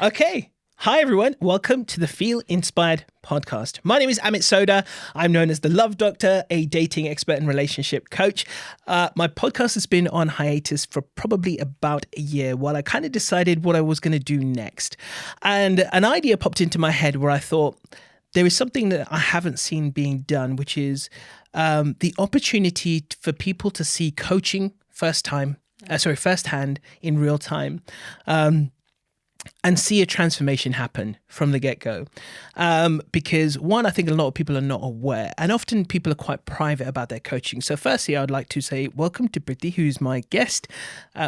Okay. Hi, everyone. Welcome to the Feel Inspired podcast. My name is Amit Sodha. I'm known as the Love Doctor, a dating expert and relationship coach. My podcast has been on hiatus for probably about a year while I kind of decided what I was going to do next. And an idea popped into my head where I thought there is something that I haven't seen being done, which is the opportunity for people to see coaching firsthand in real time. And see a transformation happen from the get-go. Because one, I think a lot of people are not aware, and often people are quite private about their coaching. So firstly, I'd like to say welcome to Pritti, who's my guest,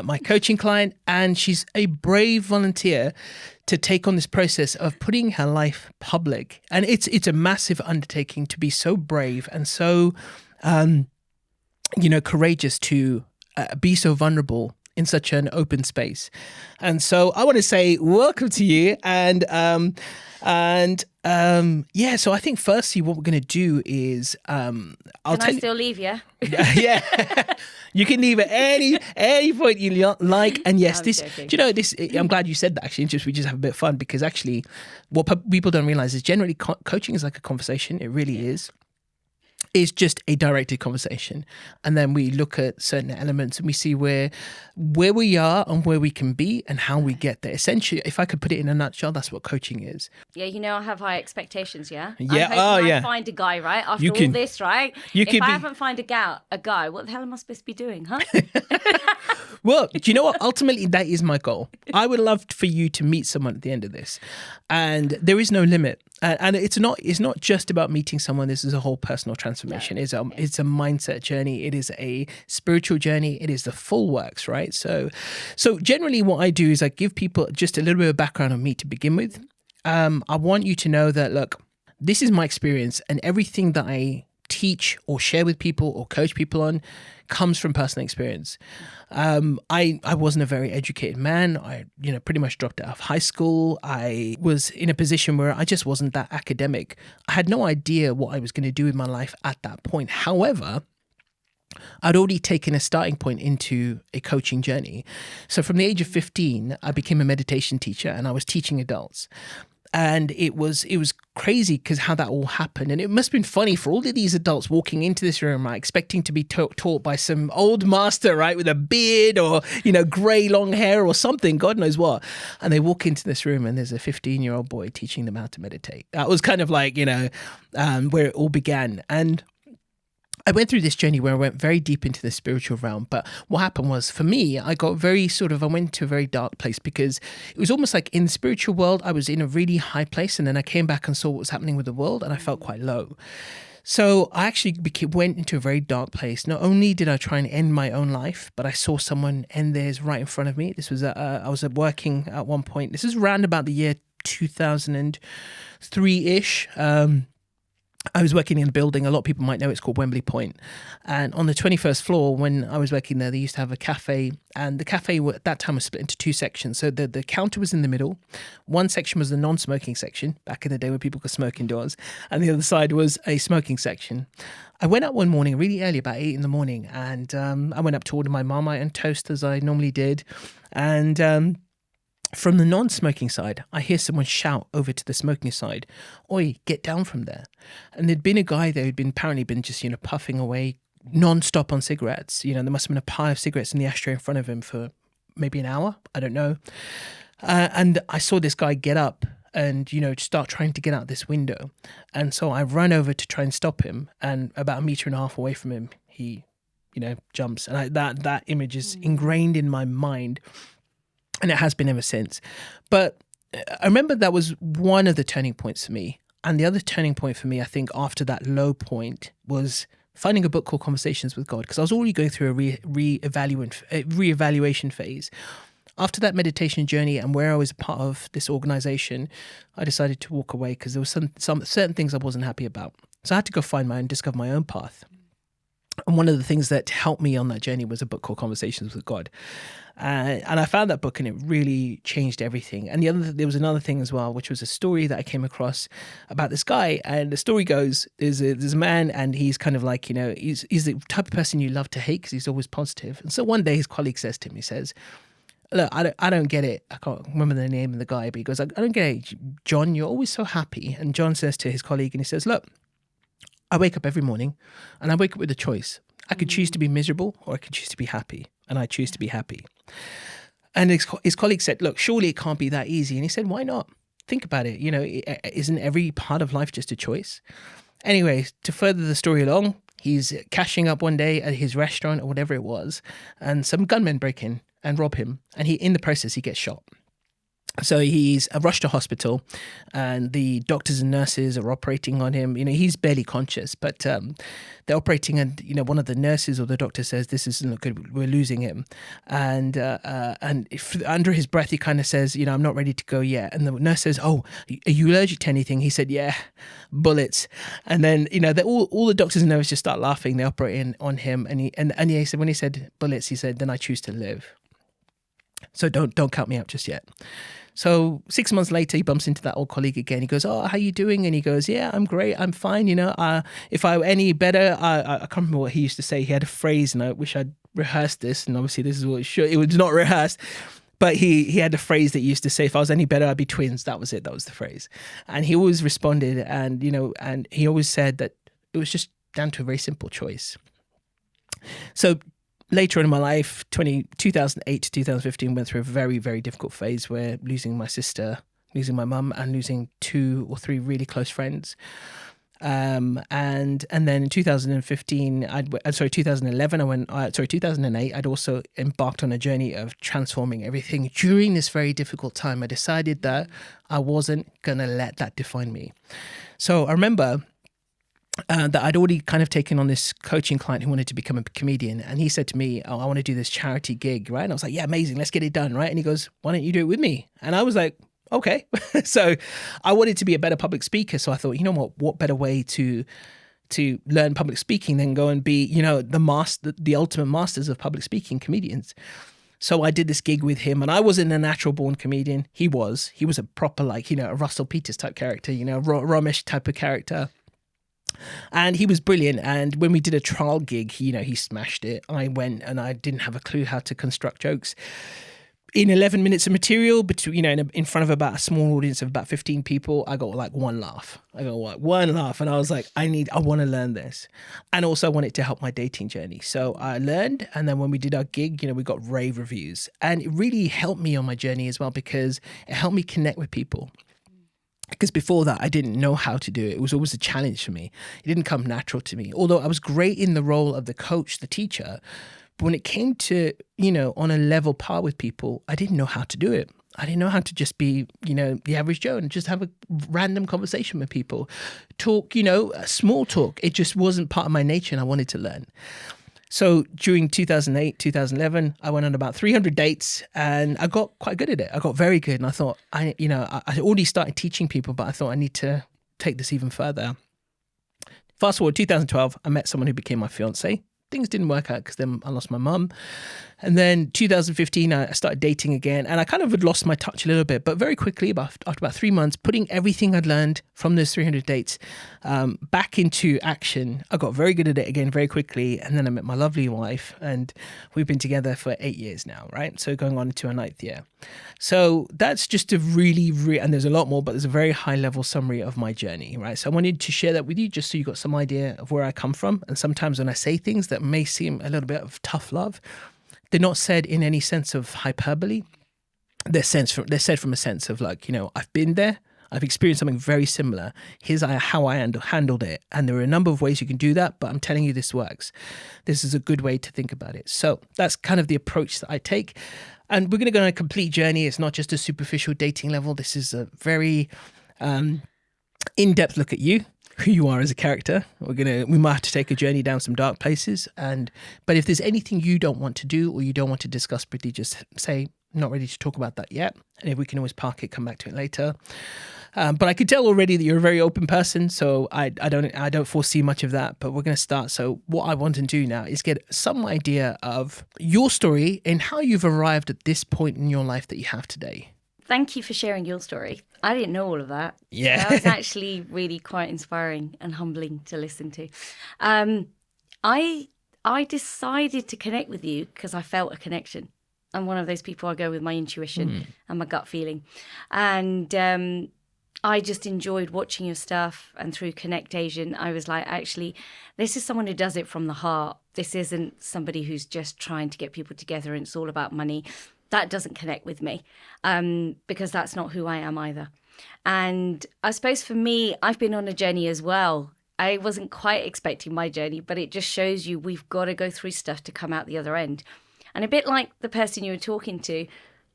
my coaching client, and she's a brave volunteer to take on this process of putting her life public. And it's a massive undertaking to be so brave and so, courageous to be so vulnerable in such an open space. And so I want to say welcome to you. So I think firstly what we're going to do is Can I still leave, yeah? Yeah. You can leave at any point you like. And yes, I'm glad you said that actually. We just have a bit of fun because actually what people don't realize is generally coaching is like a conversation. It really is. Is just a directed conversation, and then we look at certain elements and we see where we are and where we can be and how we get there. Essentially, if I could put it in a nutshell, that's what coaching is. Yeah, I have high expectations. Yeah. Yeah. I find a guy right after all this, right? If I haven't found a guy, what the hell am I supposed to be doing, huh? Well, do you know what? Ultimately, that is my goal. I would love for you to meet someone at the end of this, and there is no limit. And it's not just about meeting someone. This is a whole personal transformation. It's a mindset journey. It is a spiritual journey. It is the full works, right? So generally, what I do is I give people just a little bit of background on me to begin with. I want you to know that look, this is my experience, and everything that I teach or share with people or coach people on comes from personal experience. I wasn't a very educated man. I pretty much dropped out of high school. I was in a position where I just wasn't that academic. I had no idea what I was going to do with my life at that point. However, I'd already taken a starting point into a coaching journey. So from the age of 15, I became a meditation teacher and I was teaching adults. And it was crazy because how that all happened. And it must have been funny for all of these adults walking into this room, right, expecting to be taught by some old master, right, with a beard or, grey long hair or something, God knows what. And they walk into this room and there's a 15-year-old boy teaching them how to meditate. That was kind of like, where it all began. And I went through this journey where I went very deep into the spiritual realm. But what happened was, for me, I went to a very dark place because it was almost like in the spiritual world, I was in a really high place. And then I came back and saw what was happening with the world and I felt quite low. So I actually went into a very dark place. Not only did I try and end my own life, but I saw someone end theirs right in front of me. This was, I was working at one point. This is around about the year 2003-ish. I was working in a building, a lot of people might know it's called Wembley Point. And on the 21st floor, when I was working there, they used to have a cafe. And the cafe at that time was split into two sections. So the counter was in the middle. One section was the non-smoking section, back in the day when people could smoke indoors. And the other side was a smoking section. I went out one morning really early, about 8 a.m. And I went up to order my Marmite and toast as I normally did. And from the non-smoking side, I hear someone shout over to the smoking side, "Oi, get down from there." And there'd been a guy there who'd apparently been just, puffing away non-stop on cigarettes. There must have been a pile of cigarettes in the ashtray in front of him for maybe an hour. I don't know. And I saw this guy get up and, start trying to get out this window. And so I ran over to try and stop him. And about 1.5 meters away from him, he, jumps. And that image is ingrained in my mind. And it has been ever since. But I remember that was one of the turning points for me. And the other turning point for me, I think, after that low point was finding a book called Conversations with God, because I was already going through a reevaluation phase. After that meditation journey and where I was a part of this organization, I decided to walk away because there was some certain things I wasn't happy about. So I had to go discover my own path. And one of the things that helped me on that journey was a book called Conversations with God. And I found that book and it really changed everything. And there was another thing as well, which was a story that I came across about this guy. And the story goes, there's a man and he's kind of like, he's the type of person you love to hate because he's always positive. And so one day his colleague says to him, he says, look, I don't get it. I can't remember the name of the guy, but he goes, I don't get it, John, you're always so happy. And John says to his colleague, and he says, look, I wake up every morning and I wake up with a choice. I could choose to be miserable or I could choose to be happy. And I choose to be happy. And his colleague said, look, surely it can't be that easy. And he said, why not? Think about it. You know, isn't every part of life just a choice? Anyway, to further the story along, he's cashing up one day at his restaurant or whatever it was, and some gunmen break in and rob him. And in the process, he gets shot. So he's rushed to hospital, and the doctors and nurses are operating on him. You know, he's barely conscious, but they're operating, and you know, one of the nurses or the doctor says, "This isn't look good. We're losing him." And under his breath, he kind of says, "You know, I'm not ready to go yet." And the nurse says, "Oh, are you allergic to anything?" He said, "Yeah, bullets." And then you know, all the doctors and nurses just start laughing. They operate on him, and he said, when he said bullets, he said, "Then I choose to live. So don't count me out just yet." So 6 months later, he bumps into that old colleague again. He goes, "Oh, how you doing?" And he goes, "Yeah, I'm great. I'm fine. You know, if I were any better," I can't remember what he used to say. He had a phrase, and I wish I'd rehearsed this. And obviously, this is what it was not rehearsed. But he had a phrase that he used to say, "If I was any better, I'd be twins." That was it. That was the phrase. And he always responded, and you know, and he always said that it was just down to a very simple choice. So later in my life, 2008 to 2015, went through a very, very difficult phase where losing my sister, losing my mum, and losing 2 or 3 really close friends. And then in 2015, 2008, I'd also embarked on a journey of transforming everything. During this very difficult time, I decided that I wasn't going to let that define me. So I remember that I'd already kind of taken on this coaching client who wanted to become a comedian. And he said to me, "Oh, I want to do this charity gig," right? And I was like, "Yeah, amazing. Let's get it done," right? And he goes, "Why don't you do it with me?" And I was like, okay. So I wanted to be a better public speaker. So I thought, you know what better way to learn public speaking than go and be, you know, the ultimate masters of public speaking, comedians. So I did this gig with him, and I wasn't a natural born comedian. He was a proper, like, you know, a Russell Peters type character, you know, Ramesh type of character. And he was brilliant. And when we did a trial gig, he smashed it. I went and I didn't have a clue how to construct jokes. In 11 minutes of material, in front of about a small audience of about 15 people, I got like one laugh. And I was like, I want to learn this. And also I wanted to help my dating journey. So I learned. And then when we did our gig, we got rave reviews. And it really helped me on my journey as well, because it helped me connect with people. Because before that, I didn't know how to do it. It was always a challenge for me. It didn't come natural to me. Although I was great in the role of the coach, the teacher, but when it came to, on a level par with people, I didn't know how to do it. I didn't know how to just be, the average Joe and just have a random conversation with people. Talk, small talk. It just wasn't part of my nature, and I wanted to learn. So during 2008, 2011, I went on about 300 dates, and I got quite good at it. I got very good. And I thought, I already started teaching people, but I thought I need to take this even further. Fast forward 2012, I met someone who became my fiance. Things didn't work out because then I lost my mum. And then 2015, I started dating again, and I kind of had lost my touch a little bit, but very quickly, after about 3 months, putting everything I'd learned from those 300 dates back into action, I got very good at it again very quickly. And then I met my lovely wife, and we've been together for 8 years now, right? So going on into our 9th year. So that's just a really, and there's a lot more, but there's a very high level summary of my journey, right? So I wanted to share that with you just so you got some idea of where I come from. And sometimes when I say things that may seem a little bit of tough love, they're not said in any sense of hyperbole. They're said from a sense of like, I've been there. I've experienced something very similar. Here's how I handled it. And there are a number of ways you can do that, but I'm telling you this works. This is a good way to think about it. So that's kind of the approach that I take. And we're going to go on a complete journey. It's not just a superficial dating level. This is a very in-depth look at you, who you are as a character. We might have to take a journey down some dark places. But if there's anything you don't want to do or you don't want to discuss, Pritti, just say, "I'm not ready to talk about that yet." And if we can always park it, come back to it later. But I could tell already that you're a very open person, so I don't foresee much of that. But we're going to start. So what I want to do now is get some idea of your story and how you've arrived at this point in your life that you have today. Thank you for sharing your story. I didn't know all of that. Yeah. That was actually really quite inspiring and humbling to listen to. I decided to connect with you because I felt a connection. I'm one of those people, I go with my intuition and my gut feeling. And I just enjoyed watching your stuff. And through Connect Asian, I was like, actually, this is someone who does it from the heart. This isn't somebody who's just trying to get people together and it's all about money. That doesn't connect with me because that's not who I am either. And I suppose for me, I've been on a journey as well. I wasn't quite expecting my journey, but it just shows you we've got to go through stuff to come out the other end. And a bit like the person you were talking to,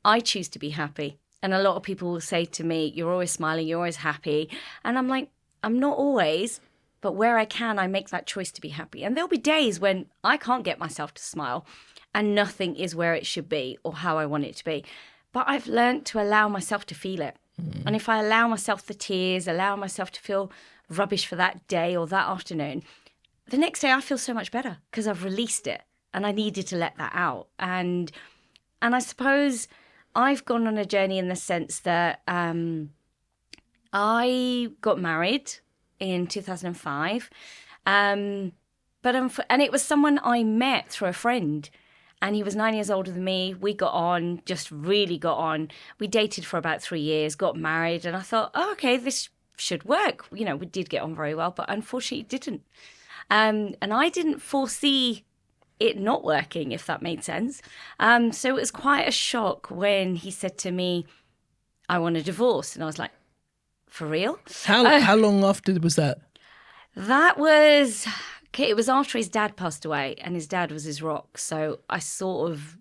I choose to be happy. And a lot of people will say to me, you're always smiling, you're always happy. And I'm like, I'm not always, but where I can, I make that choice to be happy. And there'll be days when I can't get myself to smile and nothing is where it should be or how I want it to be. But I've learned to allow myself to feel it. And if I allow myself the tears, allow myself to feel rubbish for that day or that afternoon, the next day I feel so much better because I've released it and I needed to let that out. And I suppose I've gone on a journey in the sense that I got married in 2005, and it was someone I met through a friend. And he was 9 years older than me. We got on, just really got on. We dated for about 3 years, got married. And I thought, oh, okay, this should work. You know, we did get on very well, but unfortunately it didn't. And I didn't foresee it not working, if that made sense. So it was quite a shock when he said to me, I want a divorce. And I was like, for real? How long after was that? That was... Okay, it was after his dad passed away, and his dad was his rock. So I sort of,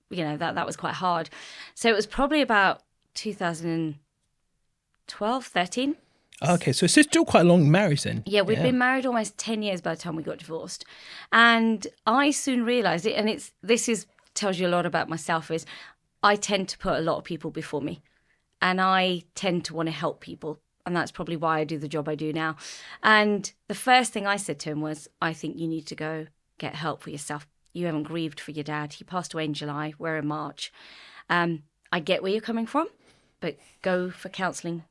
that was quite hard. So it was probably about 2012, 13. Okay, so it's still quite a long marriage then. Yeah, we'd been married almost 10 years by the time we got divorced. And I soon realised it, and this tells you a lot about myself, is I tend to put a lot of people before me. And I tend to want to help people. And that's probably why I do the job I do now. And the first thing I said to him was, I think you need to go get help for yourself. You haven't grieved for your dad. He passed away in July. We're in March. I get where you're coming from, but go for counselling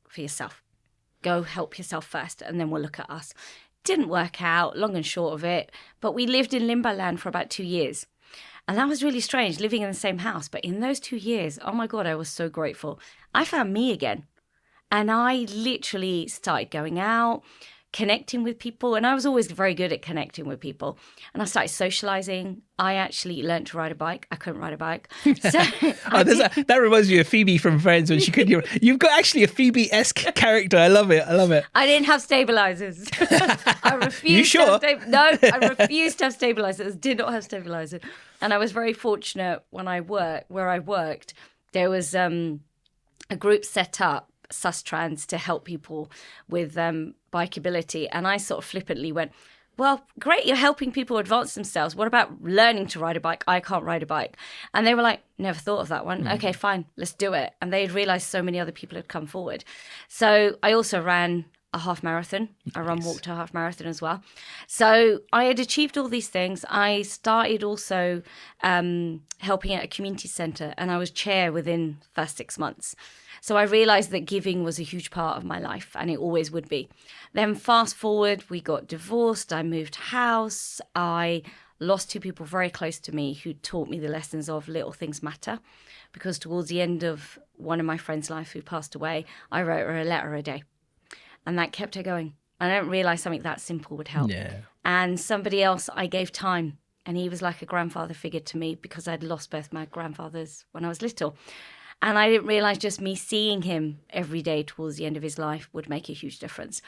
for yourself. Go help yourself first, and then we'll look at us. Didn't work out, long and short of it. But we lived in limbo land for about 2 years. And that was really strange, living in the same house. But in those 2 years, oh my God, I was so grateful. I found me again. And I literally started going out, connecting with people. And I was always very good at connecting with people. And I started socializing. I actually learned to ride a bike. I couldn't ride a bike. So that reminds me of Phoebe from Friends when she couldn't. You've got actually a Phoebe-esque character. I love it. I didn't have stabilizers. I refused. You sure? I refused to have stabilizers. Did not have stabilizers. And I was very fortunate where I worked, there was a group set up, Sustrans, to help people with bikeability. And I sort of flippantly went, well, great, you're helping people advance themselves. What about learning to ride a bike? I can't ride a bike. And they were like, never thought of that one. Okay, fine, let's do it. And they'd realised so many other people had come forward. So I also ran a half marathon. I walked a half marathon as well. So I had achieved all these things. I started also helping at a community centre, and I was chair within the first 6 months. So I realised that giving was a huge part of my life, and it always would be. Then fast forward, we got divorced, I moved house, I lost 2 people very close to me who taught me the lessons of little things matter. Because towards the end of one of my friends' life who passed away, I wrote her a letter a day. And that kept her going. I didn't realise something that simple would help. Yeah. And somebody else I gave time, and he was like a grandfather figure to me because I'd lost both my grandfathers when I was little. And I didn't realise just me seeing him every day towards the end of his life would make a huge difference.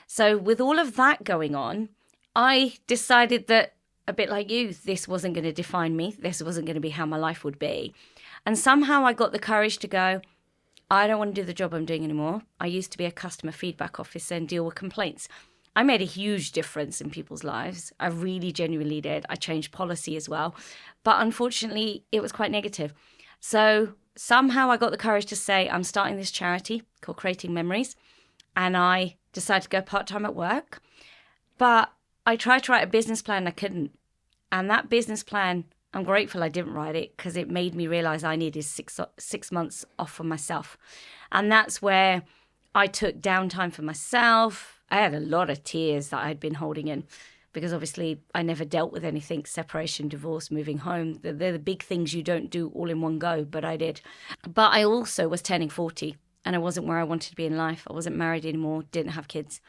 So with all of that going on, I decided that, a bit like you, this wasn't going to define me. This wasn't going to be how my life would be. And somehow I got the courage to go, I don't want to do the job I'm doing anymore. I used to be a customer feedback officer and deal with complaints. I made a huge difference in people's lives. I really genuinely did. I changed policy as well. But unfortunately, it was quite negative. So somehow I got the courage to say, I'm starting this charity called Creating Memories. And I decided to go part-time at work. But I tried to write a business plan and I couldn't. And that business plan, I'm grateful I didn't write it because it made me realise I needed six months off for myself. And that's where I took downtime for myself. I had a lot of tears that I'd been holding in because obviously I never dealt with anything, separation, divorce, moving home. They're the big things you don't do all in one go, but I did. But I also was turning 40 and I wasn't where I wanted to be in life. I wasn't married anymore, didn't have kids.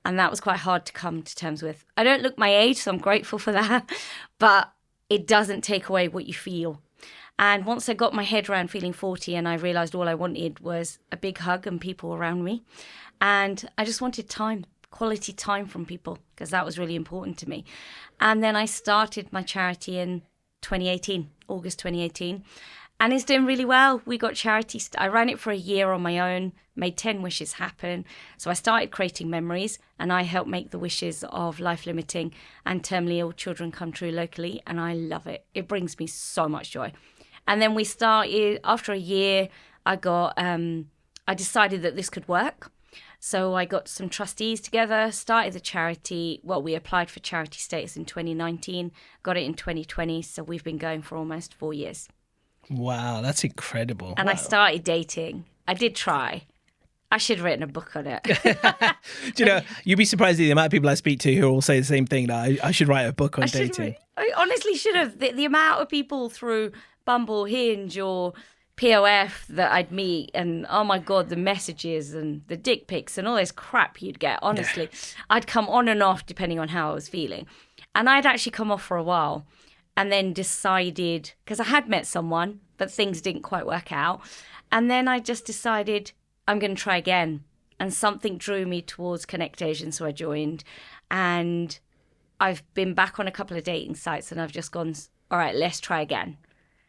And that was quite hard to come to terms with. I don't look my age, so I'm grateful for that. But it doesn't take away what you feel. And once I got my head around feeling 40 and I realised all I wanted was a big hug and people around me. And I just wanted time, quality time from people, because that was really important to me. And then I started my charity in 2018, August 2018. And it's doing really well. We got charity. I ran it for a year on my own, made 10 wishes happen. So I started creating memories and I helped make the wishes of life-limiting and terminally ill children come true locally. And I love it. It brings me so much joy. And then we started, after a year, I decided that this could work. So I got some trustees together, started the charity. Well, we applied for charity status in 2019, got it in 2020. So we've been going for almost 4 years. Wow, that's incredible. And wow. I started dating. I did try. I should have written a book on it. Do you know, you'd be surprised at the amount of people I speak to who all say the same thing, that I should write a book on dating. I honestly should have. The amount of people through Bumble, Hinge or POF that I'd meet, and oh my God, the messages and the dick pics and all this crap you'd get, honestly. Yeah. I'd come on and off depending on how I was feeling. And I'd actually come off for a while and then decided, because I had met someone, but things didn't quite work out. And then I just decided I'm going to try again. And something drew me towards Connect Asian, so I joined. And I've been back on a couple of dating sites and I've just gone, all right, let's try again.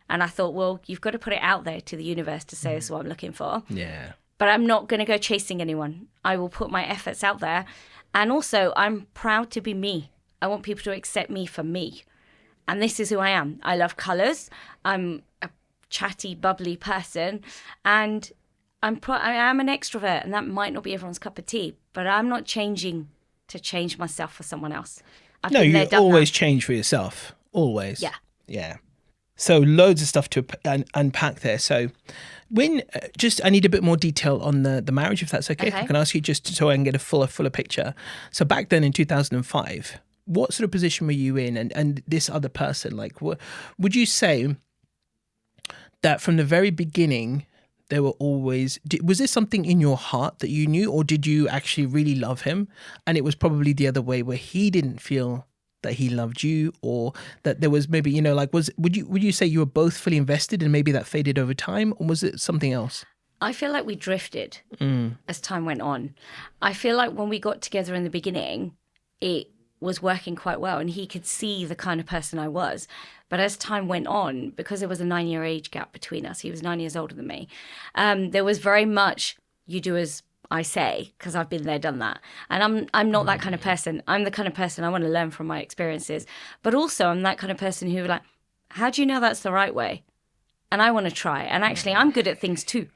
And I thought, well, you've got to put it out there to the universe to say this is what I'm looking for. Yeah. But I'm not going to go chasing anyone. I will put my efforts out there. And also, I'm proud to be me. I want people to accept me for me. And this is who I am. I love colours. I'm a chatty, bubbly person. And I am an extrovert. And that might not be everyone's cup of tea. But I'm not changing to change myself for someone else. No, you always change for yourself. Always. Yeah. Yeah. So loads of stuff to unpack there. So when, I need a bit more detail on the marriage, if that's okay. If I can ask you just so I can get a fuller picture. So back then in 2005, what sort of position were you in and this other person? Like, would you say that from the very beginning, there were always, was there something in your heart that you knew, or did you actually really love him? And it was probably the other way where he didn't feel that he loved you, or that there was maybe, would you say you were both fully invested and maybe that faded over time, or was it something else? I feel like we drifted as time went on. I feel like when we got together in the beginning, it was working quite well and he could see the kind of person I was. But as time went on, because there was a 9-year age gap between us, he was 9 years older than me, there was very much, you do as I say, because I've been there, done that. And I'm not that kind of person. I'm the kind of person I want to learn from my experiences. But also I'm that kind of person who like, how do you know that's the right way? And I want to try. And actually I'm good at things too.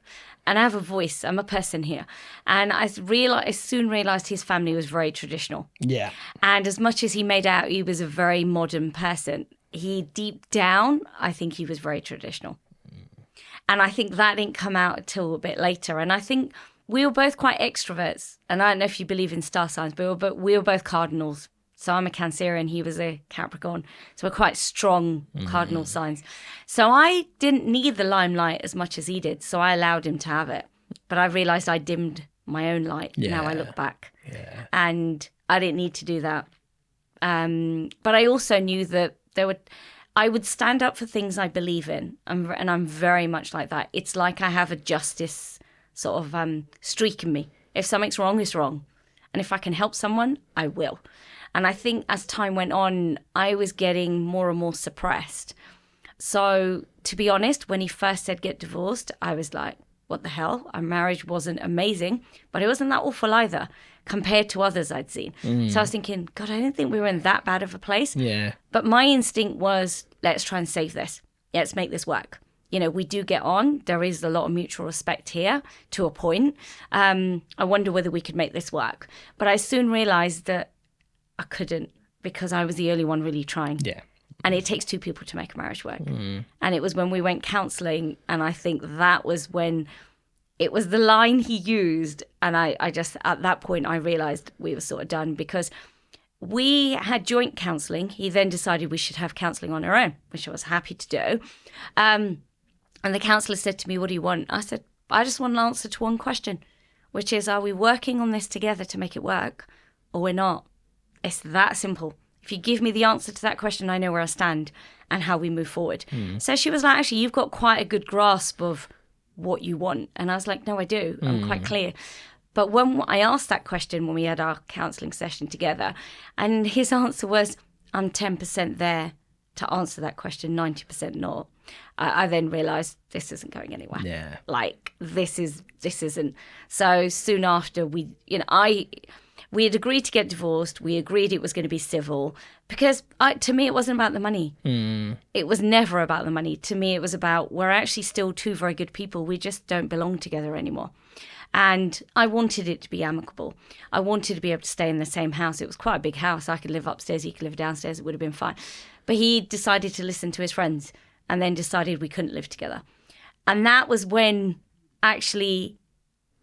And I have a voice. I'm a person here. And I soon realized his family was very traditional. Yeah. And as much as he made out he was a very modern person, he deep down, I think he was very traditional. And I think that didn't come out until a bit later. And I think we were both quite extroverts. And I don't know if you believe in star signs, but we were both cardinals. So I'm a Cancerian, he was a Capricorn. So we're quite strong cardinal signs. So I didn't need the limelight as much as he did. So I allowed him to have it. But I realized I dimmed my own light. Yeah. Now I look back. Yeah. And I didn't need to do that. But I also knew that I would stand up for things I believe in. And I'm very much like that. It's like I have a justice sort of streak in me. If something's wrong, it's wrong. And if I can help someone, I will. And I think as time went on, I was getting more and more suppressed. So to be honest, when he first said get divorced, I was like, what the hell? Our marriage wasn't amazing, but it wasn't that awful either compared to others I'd seen. So I was thinking, God, I didn't think we were in that bad of a place. Yeah. But my instinct was, let's try and save this. Let's make this work. You know, we do get on. There is a lot of mutual respect here to a point. I wonder whether we could make this work. But I soon realized that I couldn't, because I was the only one really trying. Yeah. And it takes two people to make a marriage work. And it was when we went counselling, and I think that was when it was the line he used. And I just, at that point, I realised we were sort of done, because we had joint counselling. He then decided we should have counselling on our own, which I was happy to do. And the counsellor said to me, what do you want? I said, I just want an answer to one question, which is, are we working on this together to make it work, or we're not? It's that simple. If you give me the answer to that question, I know where I stand and how we move forward. So she was like, actually, you've got quite a good grasp of what you want. And I was like, no, I do. I'm quite clear. But when I asked that question when we had our counselling session together, and his answer was, I'm 10% there to answer that question, 90% not. I then realised this isn't going anywhere. Yeah. Like, this isn't. So soon after, we had agreed to get divorced. We agreed it was going to be civil because to me, it wasn't about the money. It was never about the money. To me, it was about, we're actually still two very good people. We just don't belong together anymore. And I wanted it to be amicable. I wanted to be able to stay in the same house. It was quite a big house. I could live upstairs. He could live downstairs. It would have been fine. But he decided to listen to his friends and then decided we couldn't live together. And that was when actually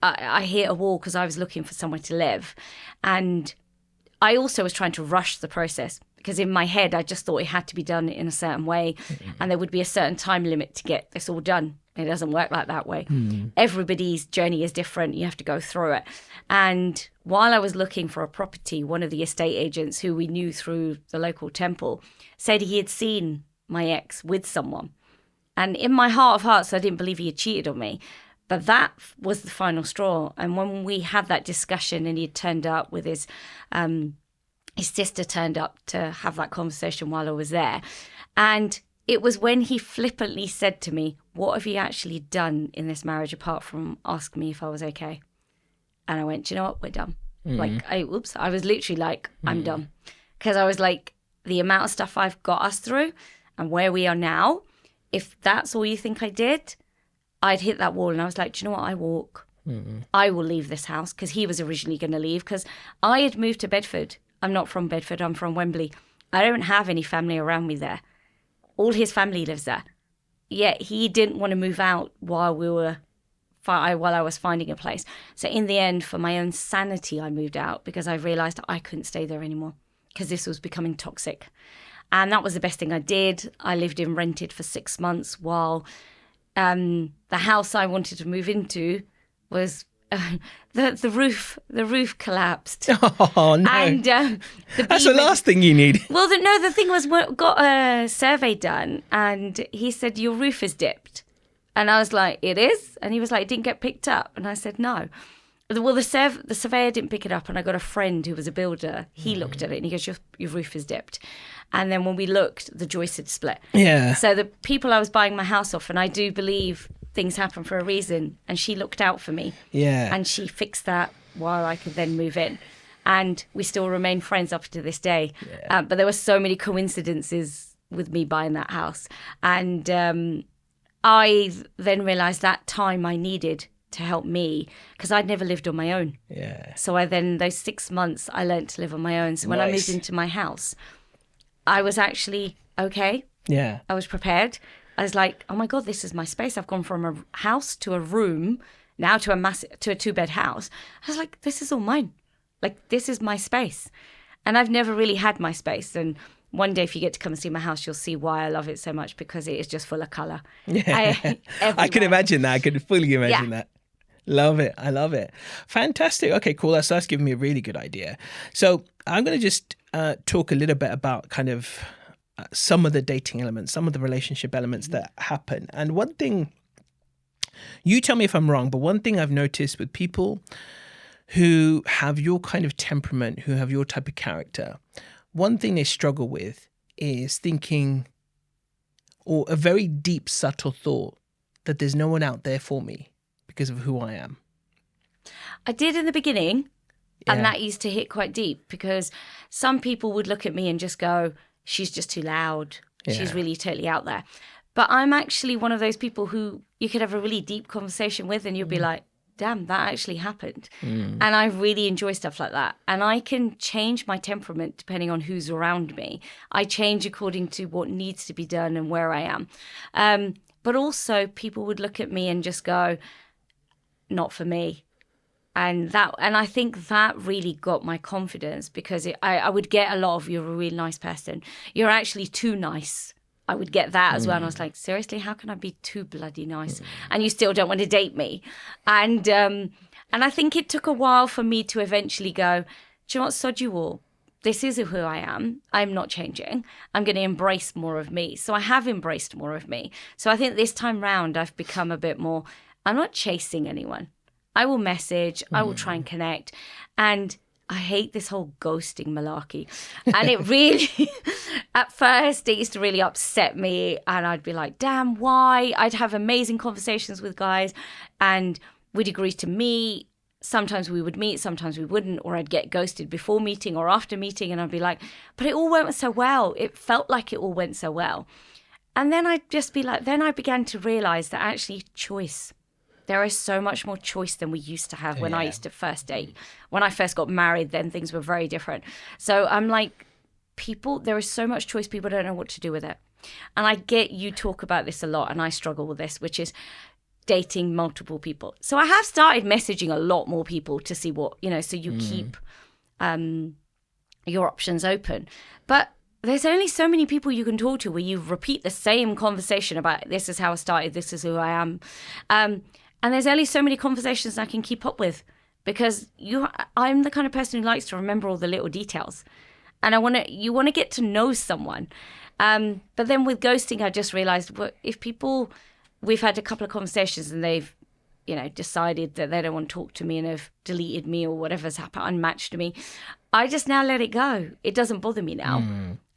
I hit a wall because I was looking for somewhere to live. And I also was trying to rush the process because in my head, I just thought it had to be done in a certain way. And there would be a certain time limit to get this all done. It doesn't work like that way. Everybody's journey is different. You have to go through it. And while I was looking for a property, one of the estate agents who we knew through the local temple said he had seen my ex with someone. And in my heart of hearts, I didn't believe he had cheated on me. But that was the final straw. And when we had that discussion and he had turned up with his sister turned up to have that conversation while I was there. And it was when he flippantly said to me, what have you actually done in this marriage apart from ask me if I was okay? And I went, do you know what? We're done. I was literally like, I'm done. Because I was like, the amount of stuff I've got us through and where we are now, if that's all you think I did, I'd hit that wall. And I was like, do you know what? I walk. I will leave this house because he was originally going to leave because I had moved to Bedford. I'm not from Bedford. I'm from Wembley. I don't have any family around me there. All his family lives there. Yet he didn't want to move out while I was finding a place. So in the end, for my own sanity, I moved out because I realised I couldn't stay there anymore because this was becoming toxic. And that was the best thing I did. I lived in rented for 6 months while the house I wanted to move into was the roof collapsed. Oh no! And that's the last thing you need. Well, the thing was, got a survey done, and he said your roof is dipped, and I was like, it is, and he was like, it didn't get picked up, and I said no. Well, the surveyor didn't pick it up, and I got a friend who was a builder. He looked at it, and he goes, your roof is dipped. And then when we looked, the joist had split. Yeah. So the people I was buying my house off, and I do believe things happen for a reason, and she looked out for me. Yeah. And she fixed that while I could then move in. And we still remain friends up to this day. Yeah. But there were so many coincidences with me buying that house. And I then realised that time I needed to help me because I'd never lived on my own. Yeah. So those 6 months I learned to live on my own. So when I moved into my house, I was actually okay. Yeah. I was prepared. I was like, oh my God, this is my space. I've gone from a house to a room, now to a 2-bed house. I was like, this is all mine. Like, this is my space. And I've never really had my space. And one day, if you get to come and see my house, you'll see why I love it so much because it is just full of colour. Yeah. I can imagine that. I can fully imagine that. Love it. I love it. Fantastic. Okay, cool. That's giving me a really good idea. So I'm going to just talk a little bit about kind of some of the dating elements, some of the relationship elements that happen. And one thing, you tell me if I'm wrong, but one thing I've noticed with people who have your kind of temperament, who have your type of character, one thing they struggle with is thinking, or a very deep, subtle thought, that there's no one out there for me because of who I am. I did in the beginning, and that used to hit quite deep because some people would look at me and just go, she's just too loud. Yeah. She's really totally out there. But I'm actually one of those people who you could have a really deep conversation with and you'll be like, damn, that actually happened. And I really enjoy stuff like that. And I can change my temperament depending on who's around me. I change according to what needs to be done and where I am. But also people would look at me and just go, not for me. And I think that really got my confidence, because I would get a lot of, you're a really nice person, you're actually too nice. I would get that as well. And I was like, seriously, how can I be too bloody nice? And you still don't want to date me. And I think it took a while for me to eventually go, do you know what, sod you all. This is who I am. I'm not changing. I'm going to embrace more of me. So I have embraced more of me. So I think this time round, I've become a bit more, I'm not chasing anyone. I will message, I will try and connect. And I hate this whole ghosting malarkey. And it really, at first, it used to really upset me. And I'd be like, damn, why? I'd have amazing conversations with guys and we'd agree to meet. Sometimes we would meet, sometimes we wouldn't, or I'd get ghosted before meeting or after meeting. And I'd be like, but it all went so well. It felt like it all went so well. And then I'd just be like, then I began to realize that actually choice. There is so much more choice than we used to have when I used to first date. When I first got married, then things were very different. So I'm like, there is so much choice, people don't know what to do with it. And I get you talk about this a lot, and I struggle with this, which is dating multiple people. So I have started messaging a lot more people to see what, so you keep your options open. But there's only so many people you can talk to where you repeat the same conversation about, this is how I started, this is who I am. And there's only so many conversations I can keep up with, because I'm the kind of person who likes to remember all the little details. And you want to get to know someone. But then with ghosting, I just realized, well, if we've had a couple of conversations and they've, decided that they don't want to talk to me and have deleted me or whatever's happened, unmatched me, I just now let it go. It doesn't bother me now.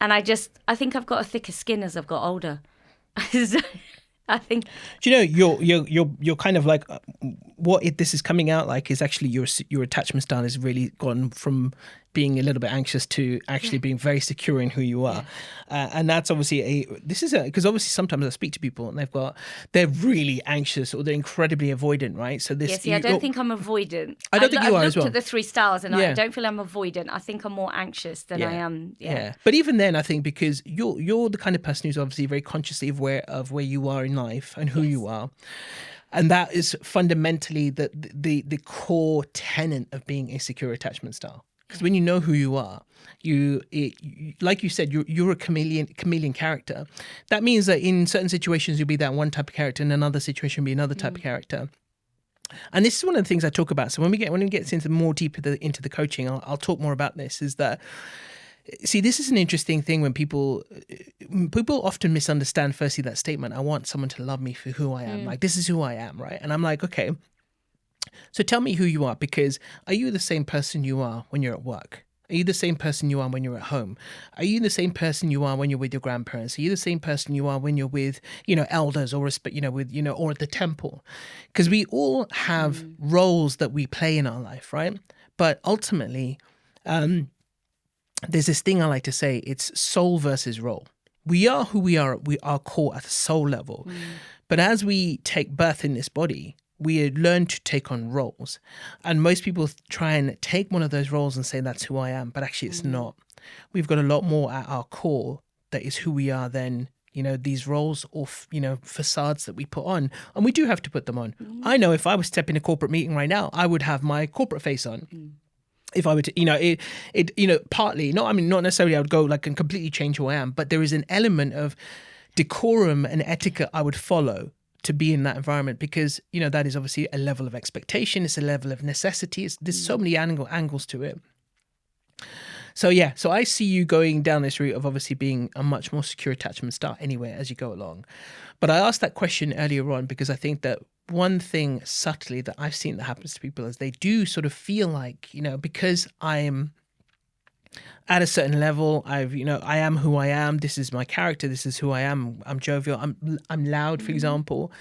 And I think I've got a thicker skin as I've got older. I think. Do you're kind of like this is coming out like is actually your attachment style has really gone from being a little bit anxious to actually being very secure in who you are, and that's obviously because obviously sometimes I speak to people and they're really anxious or they're incredibly avoidant, right? So this. I don't think I'm avoidant. I don't think you are as well. I've looked at the 3 styles and I don't feel I'm avoidant. I think I'm more anxious than I am. Yeah, but even then, I think because you're the kind of person who's obviously very consciously aware of where you are in life and who you are. And that is fundamentally the core tenet of being a secure attachment style. Because when you know who you are, like you said, you're a chameleon character. That means that in certain situations you'll be that one type of character, in another situation you'll be another type of character. And this is one of the things I talk about. So when we get into more deeper into the coaching, I'll talk more about this. Is that, see, this is an interesting thing when people often misunderstand firstly that statement, I want someone to love me for who I am. Like, this is who I am, right? And I'm like, okay, so tell me who you are, because are you the same person you are when you're at work? Are you the same person you are when you're at home? Are you the same person you are when you're with your grandparents? Are you the same person you are when you're with, elders or or at the temple? Because we all have roles that we play in our life, right? But ultimately, there's this thing I like to say, it's soul versus role. We are who we are at our core at the soul level. But as we take birth in this body, we learn to take on roles. And most people try and take one of those roles and say, that's who I am. But actually it's not. We've got a lot more at our core that is who we are than, these roles or, facades that we put on. And we do have to put them on. I know if I was stepping in a corporate meeting right now, I would have my corporate face on. If I were to, partly, not necessarily I would go like and completely change who I am, but there is an element of decorum and etiquette I would follow to be in that environment, because, that is obviously a level of expectation. It's a level of necessity. There's so many angles to it. So I see you going down this route of obviously being a much more secure attachment style anyway as you go along. But I asked that question earlier on because I think that one thing subtly that I've seen that happens to people is they do sort of feel like, because I'm at a certain level, I am who I am. This is my character. This is who I am. I'm jovial. I'm loud, for example.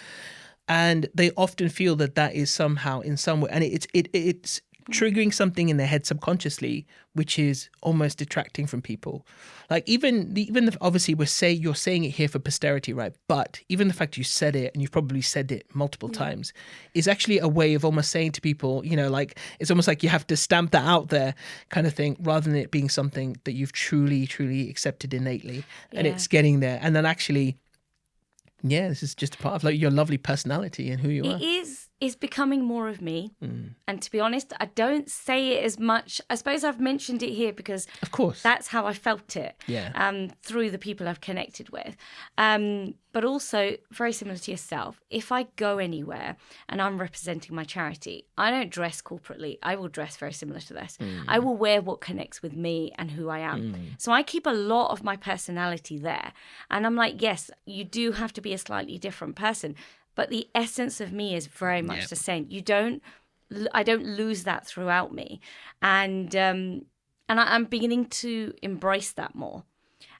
And they often feel that is somehow in some way, and it's triggering something in their head subconsciously, which is almost detracting from people. Like even obviously you're saying it here for posterity, right? But even the fact you said it, and you've probably said it multiple times, is actually a way of almost saying to people, like it's almost like you have to stamp that out there kind of thing, rather than it being something that you've truly, truly accepted innately, and it's getting there. And then actually, this is just a part of like your lovely personality and who you are. It is. is becoming more of me. And to be honest, I don't say it as much. I suppose I've mentioned it here because of course, that's how I felt it. Yeah. Through the people I've connected with. But also, very similar to yourself, if I go anywhere and I'm representing my charity, I don't dress corporately. I will dress very similar to this. I will wear what connects with me and who I am. So I keep a lot of my personality there. And I'm like, yes, you do have to be a slightly different person. But the essence of me is very much the same. I don't lose that throughout me. And I'm beginning to embrace that more.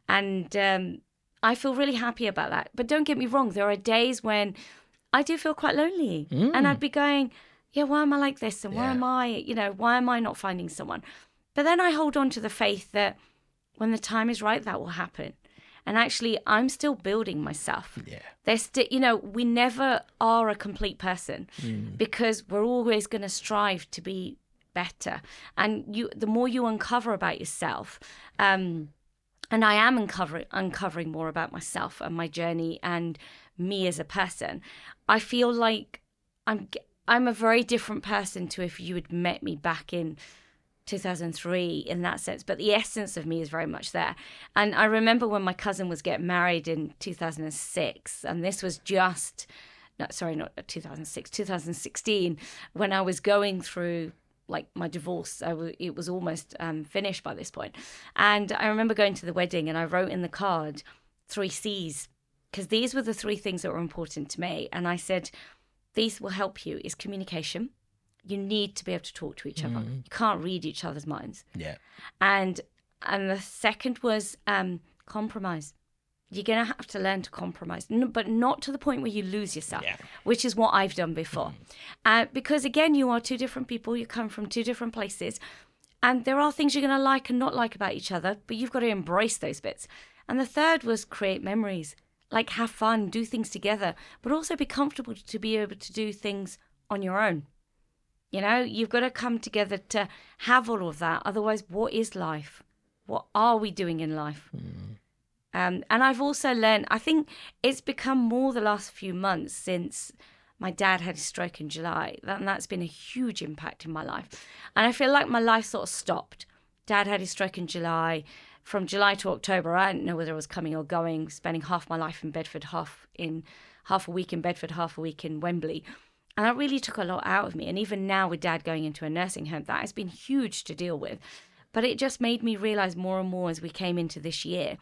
And I feel really happy about that. But don't get me wrong, there are days when I do feel quite lonely. And I'd be going, yeah, why am I like this? And why am I, why am I not finding someone? But then I hold on to the faith that when the time is right, that will happen. And actually, I'm still building myself. Yeah. There's still, we never are a complete person because we're always going to strive to be better. And the more you uncover about yourself, and I am uncovering more about myself and my journey and me as a person, I feel like I'm a very different person to if you had met me back in 2003 in that sense, but the essence of me is very much there. And I remember when my cousin was getting married in 2006, and this was not 2006, 2016, when I was going through like my divorce. It was almost finished by this point. And I remember going to the wedding and I wrote in the card 3 C's, because these were the 3 things that were important to me. And I said, these will help you, is communication. You need to be able to talk to each other. You can't read each other's minds. Yeah. And the second was compromise. You're going to have to learn to compromise, but not to the point where you lose yourself, which is what I've done before. Because again, you are 2 different people. You come from 2 different places. And there are things you're going to like and not like about each other, but you've got to embrace those bits. And the third was create memories, like have fun, do things together, but also be comfortable to be able to do things on your own. You've got to come together to have all of that. Otherwise, what is life? What are we doing in life? And I've also learned, I think it's become more the last few months since my dad had his stroke in July. And that's been a huge impact in my life. And I feel like my life sort of stopped. Dad had his stroke in July. From July to October, I didn't know whether I was coming or going, spending half my life in Bedford, half a week in Bedford, half a week in Wembley. And that really took a lot out of me. And even now with Dad going into a nursing home, that has been huge to deal with. But it just made me realise more and more as we came into this year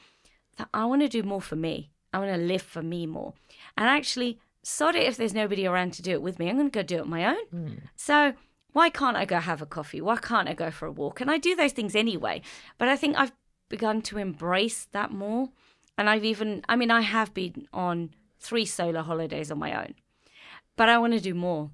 that I want to do more for me. I want to live for me more. And actually, sod it if there's nobody around to do it with me. I'm going to go do it on my own. So why can't I go have a coffee? Why can't I go for a walk? And I do those things anyway. But I think I've begun to embrace that more. And I have been on 3 solo holidays on my own. But I want to do more.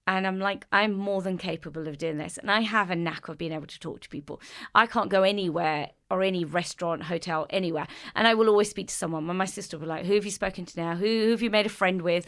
And I'm like, I'm more than capable of doing this. And I have a knack of being able to talk to people. I can't go anywhere or any restaurant, hotel, anywhere. And I will always speak to someone. And my sister will be like, who have you spoken to now? Who have you made a friend with?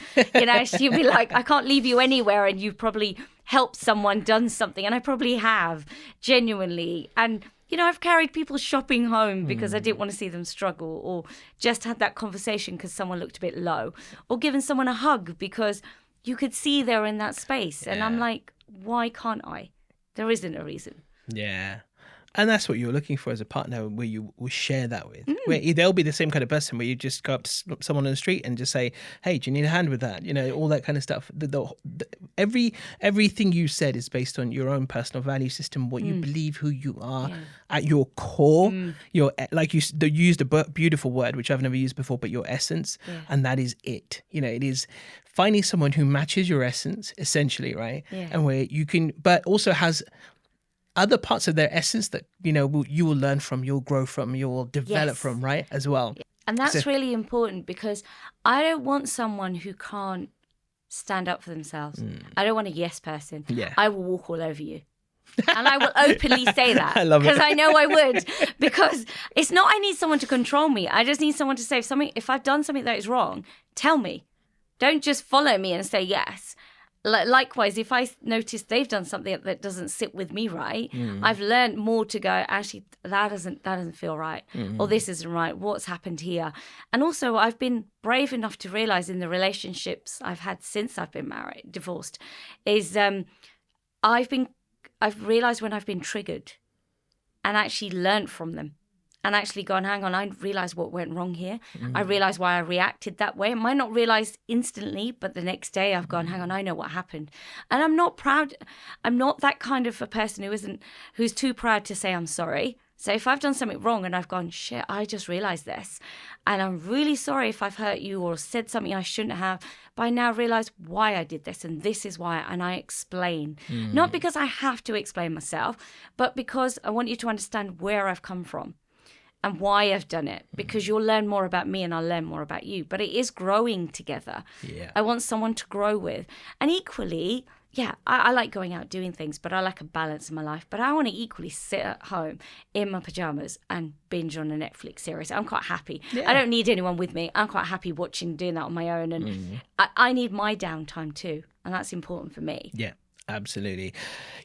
She'll be like, I can't leave you anywhere. And you've probably helped someone, done something. And I probably have, genuinely. And, I've carried people shopping home because I didn't want to see them struggle, or just had that conversation because someone looked a bit low, or given someone a hug because you could see they're in that space. And I'm like, why can't I? There isn't a reason. Yeah. And that's what you're looking for as a partner, where you will share that with. Where they'll be the same kind of person where you just go up to someone on the street and just say, hey, do you need a hand with that? All that kind of stuff. Everything you said is based on your own personal value system, what you believe, who you are at your core. You used a beautiful word, which I've never used before, but your essence. And that is it. It is finding someone who matches your essence, essentially, right? And where you can, but also has other parts of their essence that you will learn from, you'll grow from, you'll develop from, right, as well. And that's really important, because I don't want someone who can't stand up for themselves. I don't want a yes person. I will walk all over you. And I will openly say that. I love it. Because I know I would. Because it's not I need someone to control me. I just need someone to say, if I've done something that is wrong, tell me. Don't just follow me and say yes. likewise, if I notice they've done something that doesn't sit with me right, I've learned more to go, actually, that doesn't feel right, or this isn't right. What's happened here? And also, I've been brave enough to realize in the relationships I've had since I've been divorced, is I've realized when I've been triggered, and actually learned from them. And actually gone, hang on, I realised what went wrong here. I realised why I reacted that way. I might not realise instantly, but the next day I've gone, hang on, I know what happened. And I'm not proud. I'm not that kind of a person who's too proud to say I'm sorry. So if I've done something wrong and I've gone, shit, I just realised this. And I'm really sorry if I've hurt you or said something I shouldn't have. But I now realise why I did this, and this is why. And I explain. Not because I have to explain myself, but because I want you to understand where I've come from and why I've done it, because you'll learn more about me and I'll learn more about you. But it is growing together. Yeah. I want someone to grow with. And equally, yeah, I like going out doing things, but I like a balance in my life. But I want to equally sit at home in my pajamas and binge on a Netflix series. I'm quite happy. Yeah. I don't need anyone with me. I'm quite happy doing that on my own. And I need my downtime too. And that's important for me. Yeah. Absolutely.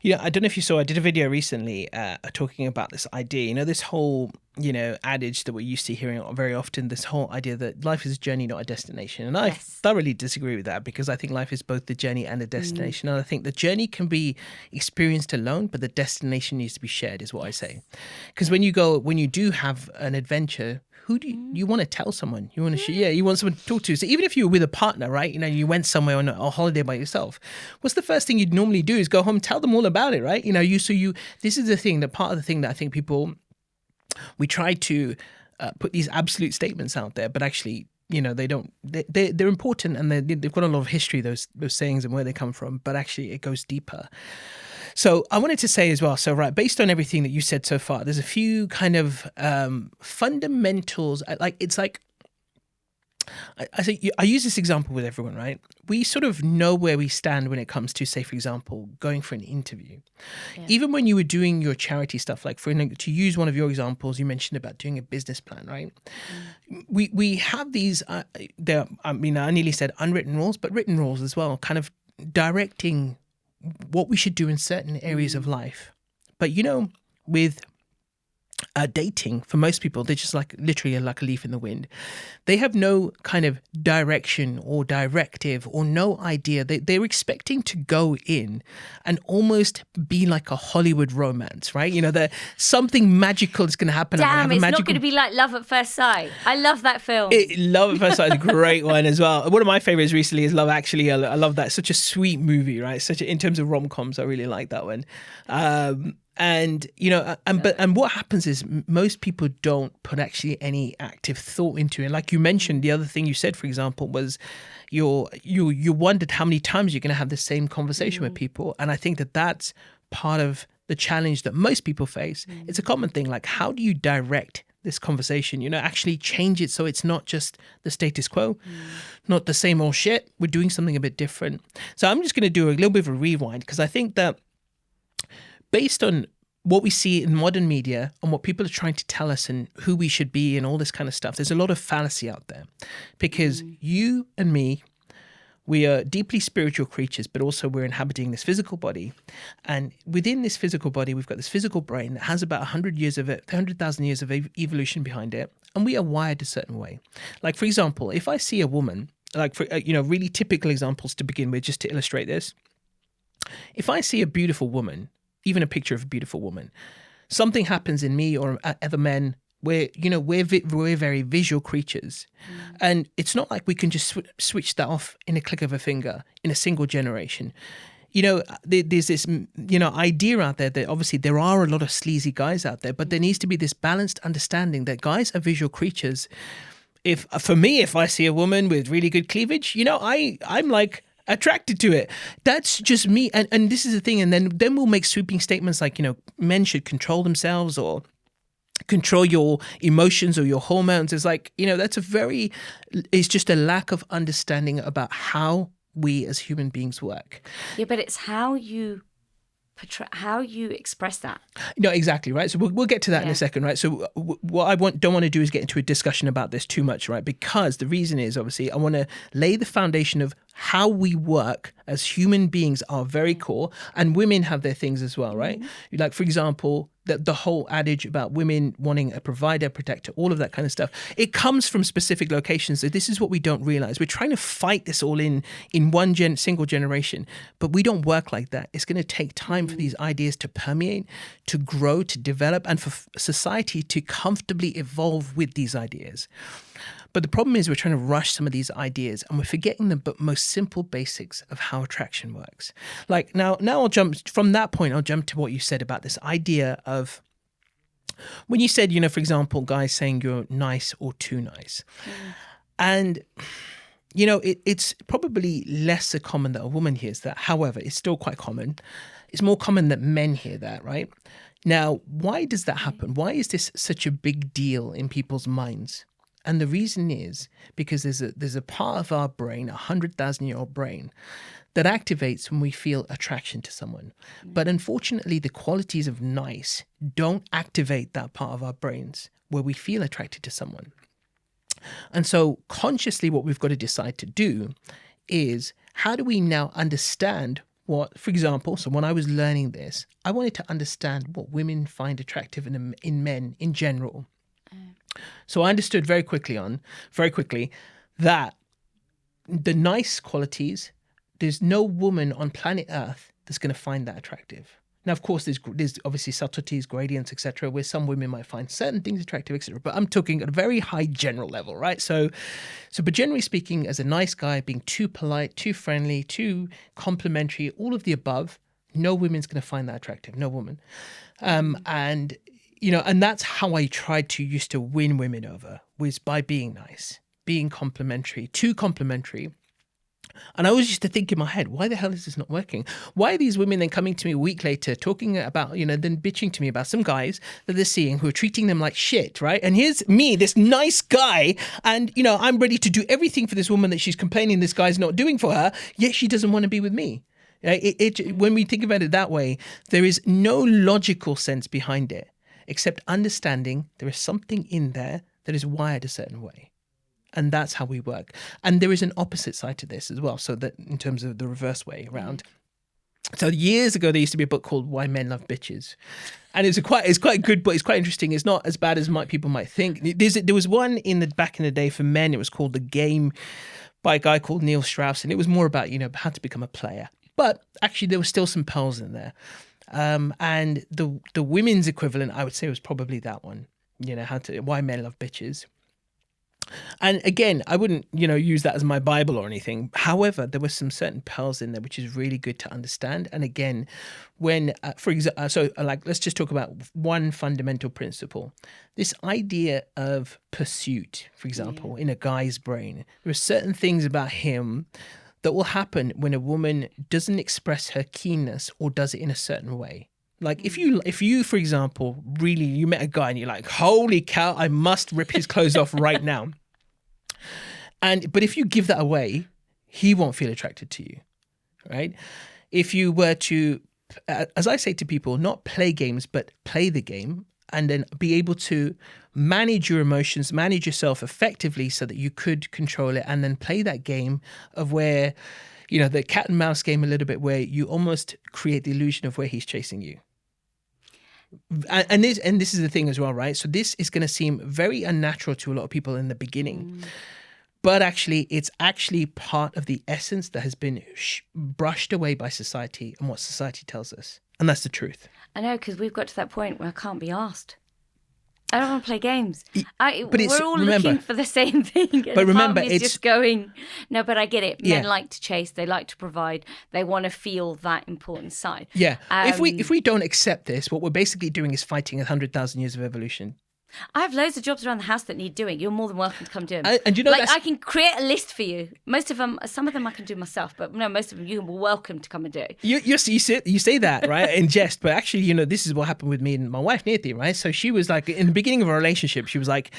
I don't know if you saw, I did a video recently talking about this idea, this whole, adage that we're used to hearing very often, this whole idea that life is a journey, not a destination. And I thoroughly disagree with that, because I think life is both the journey and the destination. And I think the journey can be experienced alone, but the destination needs to be shared, is what I say. Because when you do have an adventure, who do you want to tell someone? You want to you want someone to talk to. So even if you were with a partner, right? You went somewhere on a holiday by yourself. What's the first thing you'd normally do is go home, tell them all about it, right? This is the thing, that part of the thing that I think we try to put these absolute statements out there, but actually, they don't, they're important, and they've got a lot of history, those sayings and where they come from, but actually it goes deeper. So I wanted to say as well, based on everything that you said so far, there's a few kind of fundamentals. I use this example with everyone, right? We sort of know where we stand when it comes to, say, for example, going for an interview. Yeah. Even when you were doing your charity stuff, like to use one of your examples, you mentioned about doing a business plan, right? We have these, I nearly said unwritten rules, but written rules as well, kind of directing what we should do in certain areas of life. But with dating, for most people, they're just literally like a leaf in the wind. They have no kind of direction or directive or no idea. They're expecting to go in and almost be like a Hollywood romance, right? That something magical is going to happen. Damn, it's not going to be like Love at First Sight. I love that film. Love at First Sight is a great one as well. One of my favorites recently is Love Actually. I love that. Such a sweet movie, right? In terms of rom-coms, I really like that one. And what happens is most people don't put actually any active thought into it. Like you mentioned, the other thing you said, for example, was you wondered how many times you're going to have the same conversation with people. And I think that that's part of the challenge that most people face. It's a common thing. Like, how do you direct this conversation? Actually change it so it's not just the status quo, not the same old shit. We're doing something a bit different. So I'm just going to do a little bit of a rewind, because I think that based on what we see in modern media and what people are trying to tell us and who we should be and all this kind of stuff, there's a lot of fallacy out there. Because you and me, we are deeply spiritual creatures, but also we're inhabiting this physical body. And within this physical body, we've got this physical brain that has about 100,000 years of evolution behind it. And we are wired a certain way. Like, for example, if I see a woman, like, for really typical examples to begin with, just to illustrate this. If I see a beautiful woman, even a picture of a beautiful woman, something happens in me or other men where, we're very visual creatures. And it's not like we can just switch that off in a click of a finger in a single generation. There's this, idea out there that obviously there are a lot of sleazy guys out there, but there needs to be this balanced understanding that guys are visual creatures. If I see a woman with really good cleavage, I'm like, attracted to it. That's just me. And this is the thing. And then we'll make sweeping statements like, men should control themselves or control your emotions or your hormones. It's like, it's just a lack of understanding about how we as human beings work. Yeah, but it's how you express that. No, exactly, right? So we'll get to that in a second, right? So what I don't want to do is get into a discussion about this too much, right? Because the reason is, obviously, I want to lay the foundation of how we work as human beings are very core, and women have their things as well, right? Like, for example, the whole adage about women wanting a provider, protector, all of that kind of stuff, it comes from specific locations. So this is what we don't realize. We're trying to fight this all in one single generation, but we don't work like that. It's going to take time for these ideas to permeate, to grow, to develop, and for society to comfortably evolve with these ideas. But the problem is we're trying to rush some of these ideas, and we're forgetting the most simple basics of how attraction works. Like now I'll jump from that point. I'll jump to what you said about this idea of when you said, for example, guys saying you're nice or too nice. And, it's probably less common that a woman hears that. However, it's still quite common. It's more common that men hear that, right? Now, why does that happen? Why is this such a big deal in people's minds? And the reason is because there's a part of our brain, 100,000-year-old brain, that activates when we feel attraction to someone. But unfortunately, the qualities of nice don't activate that part of our brains where we feel attracted to someone. And so consciously, what we've got to decide to do is, how do we now understand what, for example, so when I was learning this, I wanted to understand what women find attractive in men in general. So I understood very quickly that the nice qualities, there's no woman on planet Earth that's going to find that attractive. Now, of course, there's obviously subtleties, gradients, etc., where some women might find certain things attractive, etc. But I'm talking at a very high general level, right? So, but generally speaking, as a nice guy, being too polite, too friendly, too complimentary, all of the above, no woman's going to find that attractive. No woman, and that's how I tried to used to win women over, was by being nice, being complimentary, too complimentary. And I always used to think in my head, why the hell is this not working? Why are these women then coming to me a week later talking about, then bitching to me about some guys that they're seeing who are treating them like shit, right? And here's me, this nice guy, and, I'm ready to do everything for this woman that she's complaining this guy's not doing for her, yet she doesn't want to be with me. When we think about it that way, there is no logical sense behind it, except understanding there is something in there that is wired a certain way. And that's how we work. And there is an opposite side to this as well. So that in terms of the reverse way around. So years ago, there used to be a book called Why Men Love Bitches. And it's quite good, but it's quite interesting. It's not as bad as people might think. There was one back in the day for men. It was called The Game by a guy called Neil Strauss. And it was more about, how to become a player. But actually, there were still some pearls in there. And the women's equivalent, I would say, was probably that one. Why Men Love Bitches. And again, I wouldn't, use that as my Bible or anything. However, there were some certain pearls in there, which is really good to understand. And again, when, for example, let's just talk about one fundamental principle. This idea of pursuit, for example, in a guy's brain. There are certain things about him that will happen when a woman doesn't express her keenness or does it in a certain way. Like if you, for example, really, you met a guy and you're like, holy cow, I must rip his clothes off right now. But if you give that away, he won't feel attracted to you, right? If you were to, as I say to people, not play games, but play the game, and then be able to manage your emotions, manage yourself effectively so that you could control it, and then play that game of where, the cat and mouse game a little bit, where you almost create the illusion of where he's chasing you. And this is the thing as well, right? So this is going to seem very unnatural to a lot of people in the beginning. But actually, it's actually part of the essence that has been brushed away by society and what society tells us. And that's the truth. I know, because we've got to that point where I can't be asked. I don't want to play games. We're all looking for the same thing. And but remember, it's just going, no, but I get it. Men like to chase. They like to provide. They want to feel that important side. Yeah. If we don't accept this, what we're basically doing is fighting 100,000 years of evolution. I have loads of jobs around the house that need doing. You're more than welcome to come do them. And I can create a list for you. Most of them, some of them I can do myself, but no, most of them you're welcome to come and do. You say that, right, in jest, but actually, this is what happened with me and my wife, Nirthi, right? So she was like, in the beginning of our relationship, she was like,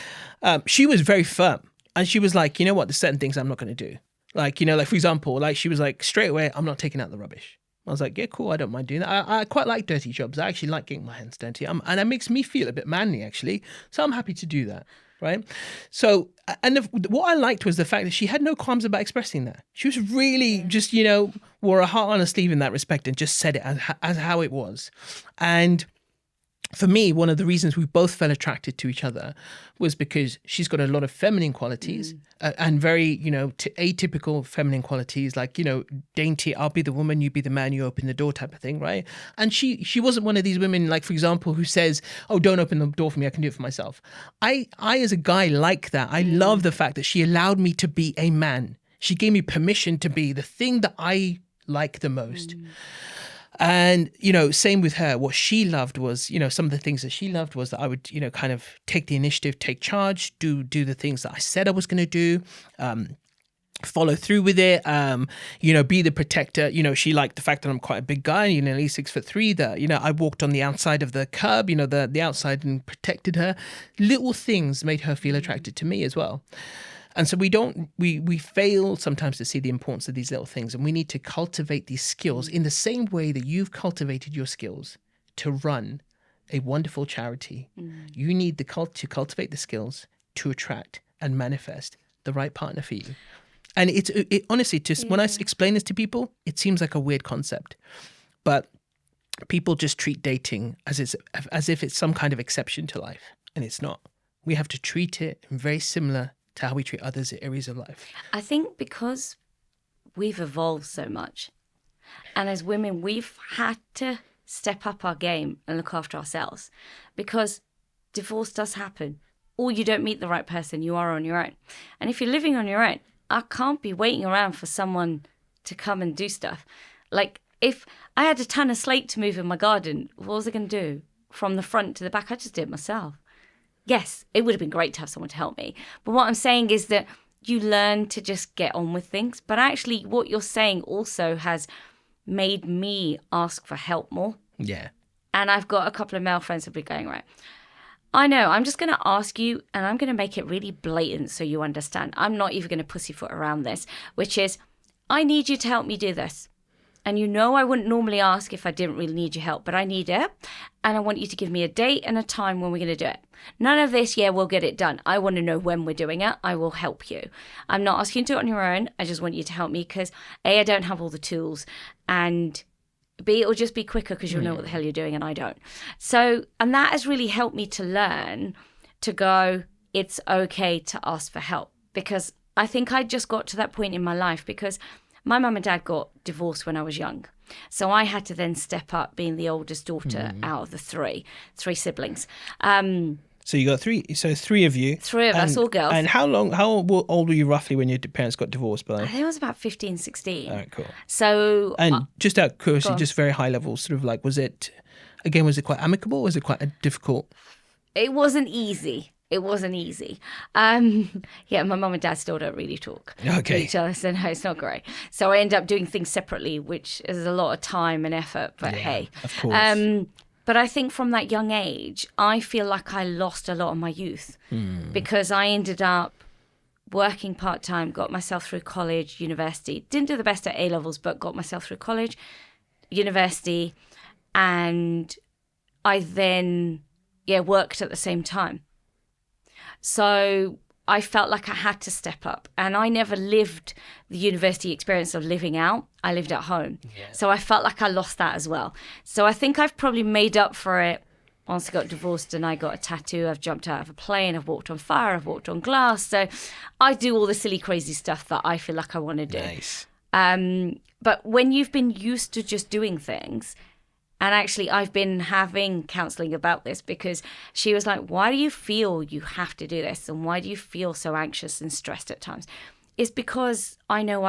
she was very firm, and she was like, there's certain things I'm not going to do. Like, for example, like she was like, straight away, I'm not taking out the rubbish. I was like, yeah, cool, I don't mind doing that. I quite like dirty jobs. I actually like getting my hands dirty. And that makes me feel a bit manly, actually. So I'm happy to do that. right? So, and what I liked was the fact that she had no qualms about expressing that. She was really just, wore her heart on her sleeve in that respect and just said it as how it was. And for me, one of the reasons we both felt attracted to each other was because she's got a lot of feminine qualities and very, atypical feminine qualities, like, dainty, I'll be the woman, you be the man, you open the door type of thing, right? And she wasn't one of these women, like, for example, who says, oh, don't open the door for me, I can do it for myself. I as a guy, like that. I love the fact that she allowed me to be a man. She gave me permission to be the thing that I like the most. And, same with her. What she loved was, some of the things that she loved was that I would, kind of take the initiative, take charge, do the things that I said I was going to do, follow through with it, be the protector. She liked the fact that I'm quite a big guy, at least 6'3", that, I walked on the outside of the curb, the outside, and protected her. Little things made her feel attracted to me as well. And so we fail sometimes to see the importance of these little things, and we need to cultivate these skills in the same way that you've cultivated your skills to run a wonderful charity. You need to cultivate the skills to attract and manifest the right partner for you. And it honestly, when I explain this to people, it seems like a weird concept, but people just treat dating as if it's some kind of exception to life, and it's not. We have to treat it very similar to how we treat others in areas of life. I think because we've evolved so much, and as women, we've had to step up our game and look after ourselves, because divorce does happen, or you don't meet the right person, you are on your own. And if you're living on your own, I can't be waiting around for someone to come and do stuff. Like, if I had a ton of slate to move in my garden, what was I going to do? From the front to the back, I just did it myself. Yes, it would have been great to have someone to help me. But what I'm saying is that you learn to just get on with things. But actually, what you're saying also has made me ask for help more. Yeah. And I've got a couple of male friends who've been going, right, I know, I'm just going to ask you, and I'm going to make it really blatant so you understand. I'm not even going to pussyfoot around this, which is, I need you to help me do this. And I wouldn't normally ask if I didn't really need your help, but I need it. And I want you to give me a date and a time when we're going to do it. None of this, we'll get it done. I want to know when we're doing it. I will help you. I'm not asking you to do it on your own. I just want you to help me because A, I don't have all the tools, and B, it'll just be quicker because you'll know what the hell you're doing and I don't. So, and that has really helped me to learn to go, it's okay to ask for help, because I think I just got to that point in my life because my mum and dad got divorced when I was young. So I had to then step up being the oldest daughter out of the three siblings. So you got three. So three of you. Three of us, all girls. And how old were you roughly when your parents got divorced? By I think I was about 15, 16. All right, cool. So, and just out of curiosity, just very high level, sort of like, was it quite amicable? Was it quite difficult? It wasn't easy. My mum and dad still don't really talk to each other, so no, it's not great. So I end up doing things separately, which is a lot of time and effort, but hey. Of course. But I think from that young age, I feel like I lost a lot of my youth because I ended up working part-time, got myself through college, university. Didn't do the best at A-levels, but got myself through college, university, and I then, worked at the same time. So I felt like I had to step up, and I never lived the university experience of living out. I lived at home. Yeah. So I felt like I lost that as well. So I think I've probably made up for it once I got divorced and I got a tattoo. I've jumped out of a plane. I've walked on fire. I've walked on glass. So I do all the silly, crazy stuff that I feel like I want to do. Nice. But when you've been used to just doing things, and actually, I've been having counselling about this because she was like, why do you feel you have to do this? And why do you feel so anxious and stressed at times? It's because I know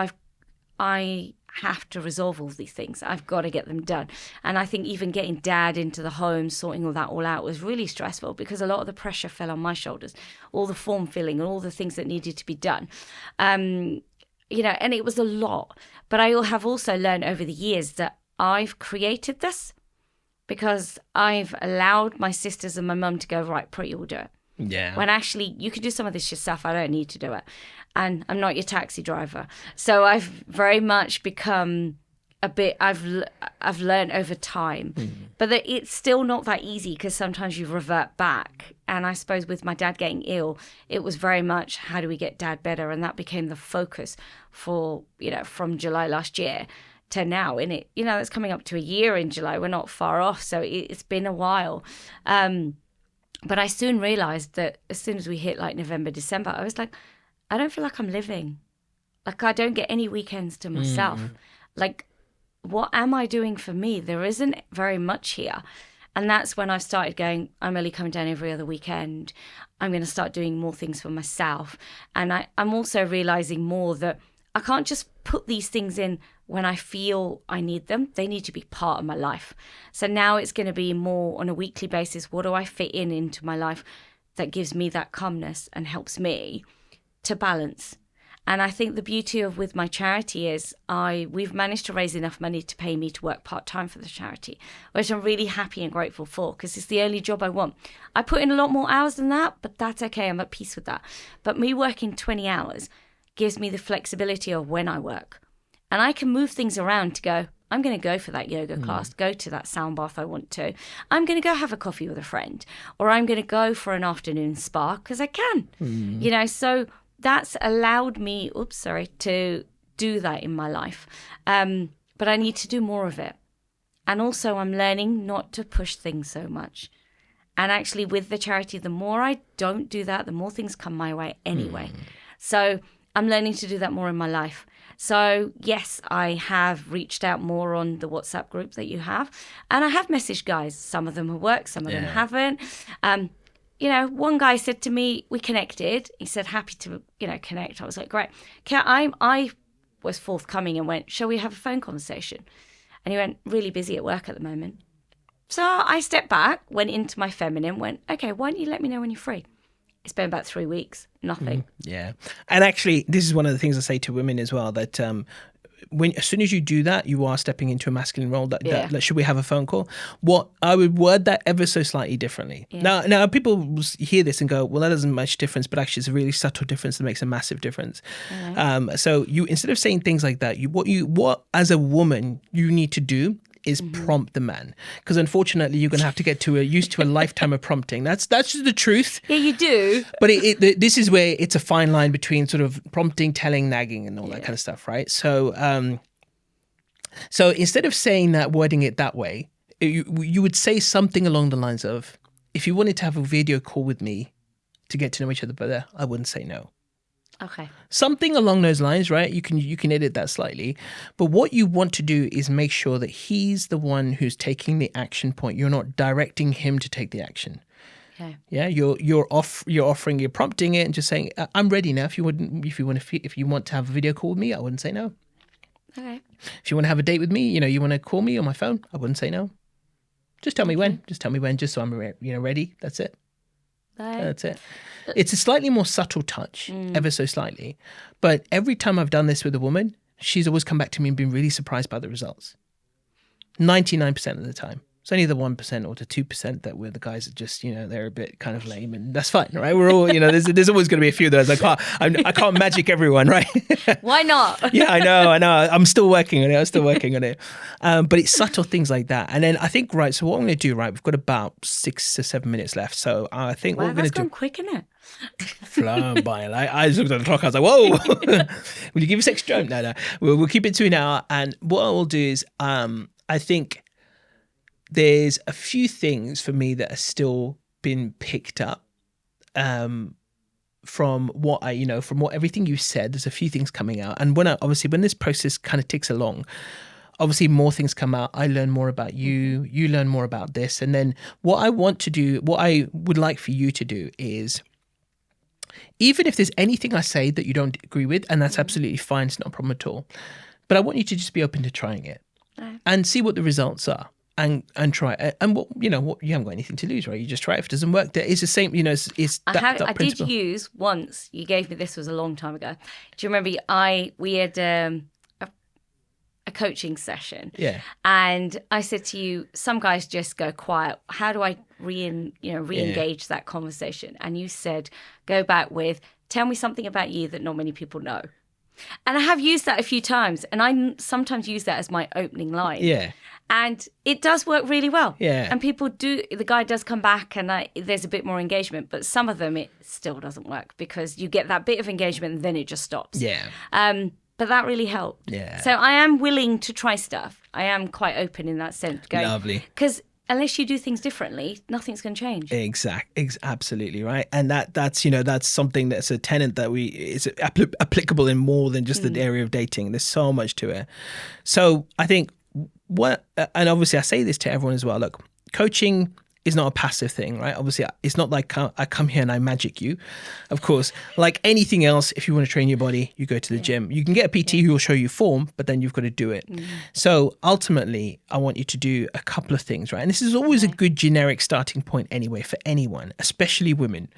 I have to resolve all these things. I've got to get them done. And I think even getting dad into the home, sorting all that all out was really stressful because a lot of the pressure fell on my shoulders, all the form filling and all the things that needed to be done. And it was a lot. But I have also learned over the years that I've created this, because I've allowed my sisters and my mum to go, right, Pritti will do it. Yeah. When actually you can do some of this yourself. I don't need to do it. And I'm not your taxi driver. So I've very much become a bit I've learned over time, but that it's still not that easy because sometimes you revert back. And I suppose with my dad getting ill, it was very much how do we get dad better, and that became the focus for from July last year to now. In it, it's coming up to a year in July. We're not far off, so it's been a while. But I soon realized that as soon as we hit like November, December, I was like, I don't feel like I'm living. Like I don't get any weekends to myself. Like, what am I doing for me? There isn't very much here. And that's when I've started going, I'm only coming down every other weekend. I'm going to start doing more things for myself. And I'm also realizing more that I can't just put these things in when I feel I need them. They need to be part of my life. So now it's going to be more on a weekly basis. What do I fit into my life that gives me that calmness and helps me to balance? And I think the beauty of with my charity is we've managed to raise enough money to pay me to work part-time for the charity, which I'm really happy and grateful for because it's the only job I want. I put in a lot more hours than that, but that's okay. I'm at peace with that. But me working 20 hours gives me the flexibility of when I work. And I can move things around to go, I'm going to go for that yoga class, go to that sound bath I want to. I'm going to go have a coffee with a friend, or I'm going to go for an afternoon spa because I can. So that's allowed me, to do that in my life. But I need to do more of it. And also I'm learning not to push things so much. And actually with the charity, the more I don't do that, the more things come my way anyway. So I'm learning to do that more in my life. So yes, I have reached out more on the WhatsApp group that you have. And I have messaged guys. Some of them have worked, some of them haven't. One guy said to me, we connected. He said, happy to, connect. I was like, great. I was forthcoming and went, shall we have a phone conversation? And he went, really busy at work at the moment. So I stepped back, went into my feminine, went, okay, why don't you let me know when you're free? It's been about 3 weeks, nothing. Yeah. And actually, this is one of the things I say to women as well, that as soon as you do that, you are stepping into a masculine role. That should we have a phone call? What I would word that ever so slightly differently. Yeah. Now people hear this and go, well, that doesn't much difference, but actually it's a really subtle difference that makes a massive difference. So you, instead of saying things like that, what as a woman you need to do is prompt the man, because unfortunately you're going to have to get used to a lifetime of prompting. That's just the truth. Yeah, you do. But this is where it's a fine line between sort of prompting, telling, nagging, and all that kind of stuff, right? So, so instead of saying that, wording it that way, you would say something along the lines of, if you wanted to have a video call with me to get to know each other better, I wouldn't say no. Okay. Something along those lines, right? You can edit that slightly. But what you want to do is make sure that he's the one who's taking the action point. You're not directing him to take the action. Okay. Yeah, you're prompting it and just saying, I'm ready now. If you want to have a video call with me, I wouldn't say no. Okay. If you want to have a date with me, you want to call me on my phone, I wouldn't say no. Just tell me when. Just tell me when, just so I'm ready. That's it. Right. That's it. It's a slightly more subtle touch, ever so slightly. But every time I've done this with a woman, she's always come back to me and been really surprised by the results. 99% of the time. It's only the 1% or the 2% that where the guys are just, they're a bit kind of lame, and that's fine, right? We're all, there's always going to be a few of those. I can't magic everyone, right? Why not? Yeah, I know. I'm still working on it. But it's subtle things like that. And then I think, right, so what I'm going to do, right, we've got about 6 to 7 minutes left. So I think what we're going to do. That's gone quick, isn't it? Flying by. Like, I just looked at the clock. I was like, whoa. Will you give us extra? No. We'll keep it to an hour. And what I will do is, I think there's a few things for me that are still been picked up from what everything you said. There's a few things coming out, and when this process kind of ticks along, obviously more things come out. I learn more about you learn more about this, and then what I would like for you to do is, even if there's anything I say that you don't agree with, and that's absolutely fine, it's not a problem at all, but I want you to just be open to trying it and see what the results are. And try it. And what you haven't got anything to lose, right? You just try it. If it doesn't work, it's the same, it's that I principle. did use once, you gave me, this was a long time ago. Do you remember we had a coaching session? Yeah. And I said to you, some guys just go quiet. How do I re-engage that conversation? And you said, go back with, tell me something about you that not many people know. And I have used that a few times, and I sometimes use that as my opening line. Yeah. And it does work really well. Yeah. And people do, the guy does come back and there's a bit more engagement, but some of them it still doesn't work because you get that bit of engagement and then it just stops. Yeah. But that really helped. Yeah. So I am willing to try stuff. I am quite open in that sense. Lovely. Because unless you do things differently, nothing's going to change. Absolutely right. And that's something that's a tenet that is applicable in more than just the area of dating. There's so much to it. So I think and obviously I say this to everyone as well. Look, coaching is not a passive thing, right? Obviously, it's not like I come here and I magic you. Of course, like anything else, if you want to train your body, you go to the gym. You can get a PT who will show you form, but then you've got to do it. So ultimately, I want you to do a couple of things, right? And this is always a good generic starting point anyway for anyone, especially women.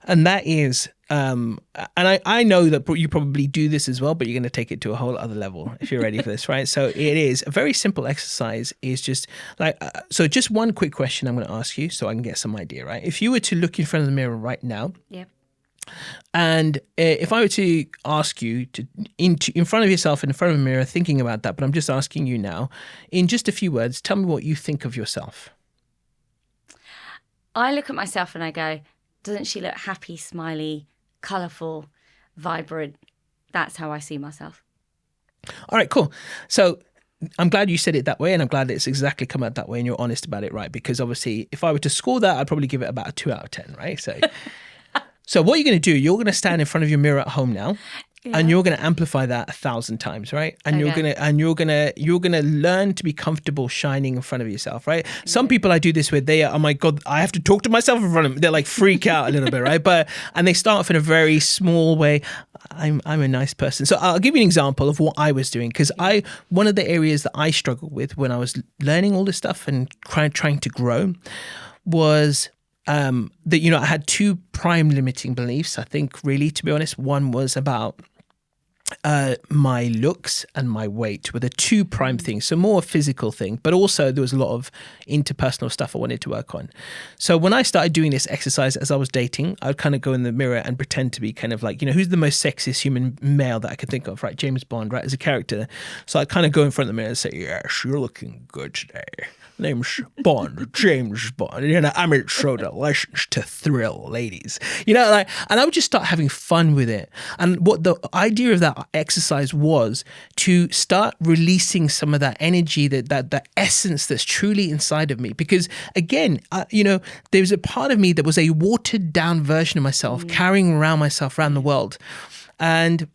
And that is, and I know that you probably do this as well, but you're going to take it to a whole other level if you're ready for this, right? So it is a very simple exercise. Is just like, so just one quick question I'm going to ask you so I can get some idea, right? If you were to look in front of the mirror right now, and if I were to ask you to in front of yourself, in front of a mirror, thinking about that, but I'm just asking you now, in just a few words, tell me what you think of yourself. I look at myself and I go, doesn't she look happy, smiley, colourful, vibrant? That's how I see myself. All right, cool. So I'm glad you said it that way, and I'm glad it's exactly come out that way and you're honest about it, right? Because obviously, if I were to score that, I'd probably give it about a 2 out of 10, right? So what you're going to do, you're going to stand in front of your mirror at home now. Yeah. And you're going to amplify that 1,000 times, right? And you're gonna learn to be comfortable shining in front of yourself, right? Yeah. Some people I do this with, they are, oh my God, I have to talk to myself in front of them. They're like freak out a little bit, right? And they start off in a very small way. I'm a nice person. So I'll give you an example of what I was doing, because one of the areas that I struggled with when I was learning all this stuff and trying to grow was that I had 2 prime limiting beliefs. I think, really, to be honest, one was about my looks and my weight were the 2 prime things. So more a physical thing, but also there was a lot of interpersonal stuff I wanted to work on. So when I started doing this exercise as I was dating, I would kind of go in the mirror and pretend to be kind of like, who's the most sexiest human male that I could think of, right? James Bond, right? As a character. So I'd kind of go in front of the mirror and say, yes, you're looking good today. Name's Bond, James Bond. Amit Sodha, licensed to thrill ladies. And I would just start having fun with it. And what the idea of that exercise was to start releasing some of that energy, that essence that's truly inside of me. Because again, there was a part of me that was a watered down version of myself, carrying myself around the world. And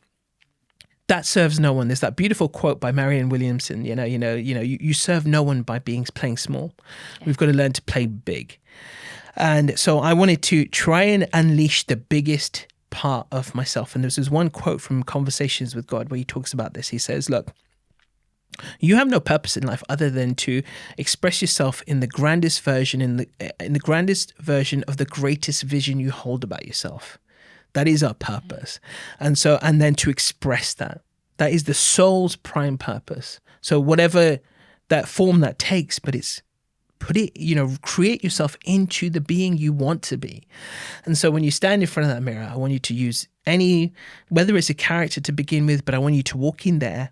that serves no one. There's that beautiful quote by Marianne Williamson. You serve no one by playing small. Yeah. We've got to learn to play big. And so I wanted to try and unleash the biggest part of myself. And there's this one quote from Conversations with God where he talks about this. He says, look, you have no purpose in life other than to express yourself in the grandest version, in the grandest version of the greatest vision you hold about yourself. That is our purpose. And then to express that is the soul's prime purpose. So whatever that form that takes, but it's create yourself into the being you want to be. And so when you stand in front of that mirror, I want you to use whether it's a character to begin with, but I want you to walk in there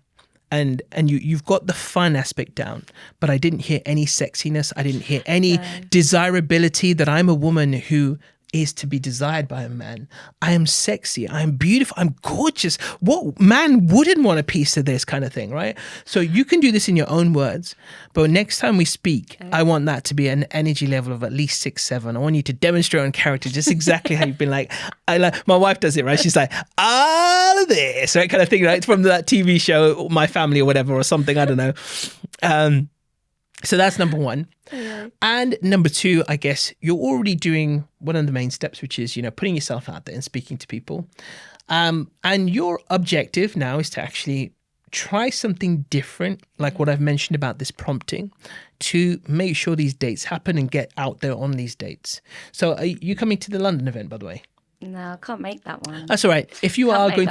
and you've got the fun aspect down, but I didn't hear any sexiness. I didn't hear any desirability, that I'm a woman who is to be desired by a man. I am sexy. I am beautiful. I'm gorgeous. What man wouldn't want a piece of this kind of thing, right? So you can do this in your own words, but next time we speak, I want that to be an energy level of at least 6, 7. I want you to demonstrate on character just exactly how you've been like. My wife does it, right? She's like, all of this, right? Kind of thing, right? From that TV show, My Family or whatever, or something. I don't know. So that's number 1. Yeah. And number 2, I guess you're already doing one of the main steps, which is, putting yourself out there and speaking to people. And your objective now is to actually try something different, like what I've mentioned about this prompting, to make sure these dates happen and get out there on these dates. So are you coming to the London event, by the way? No, I can't make that one. That's all right. If you're going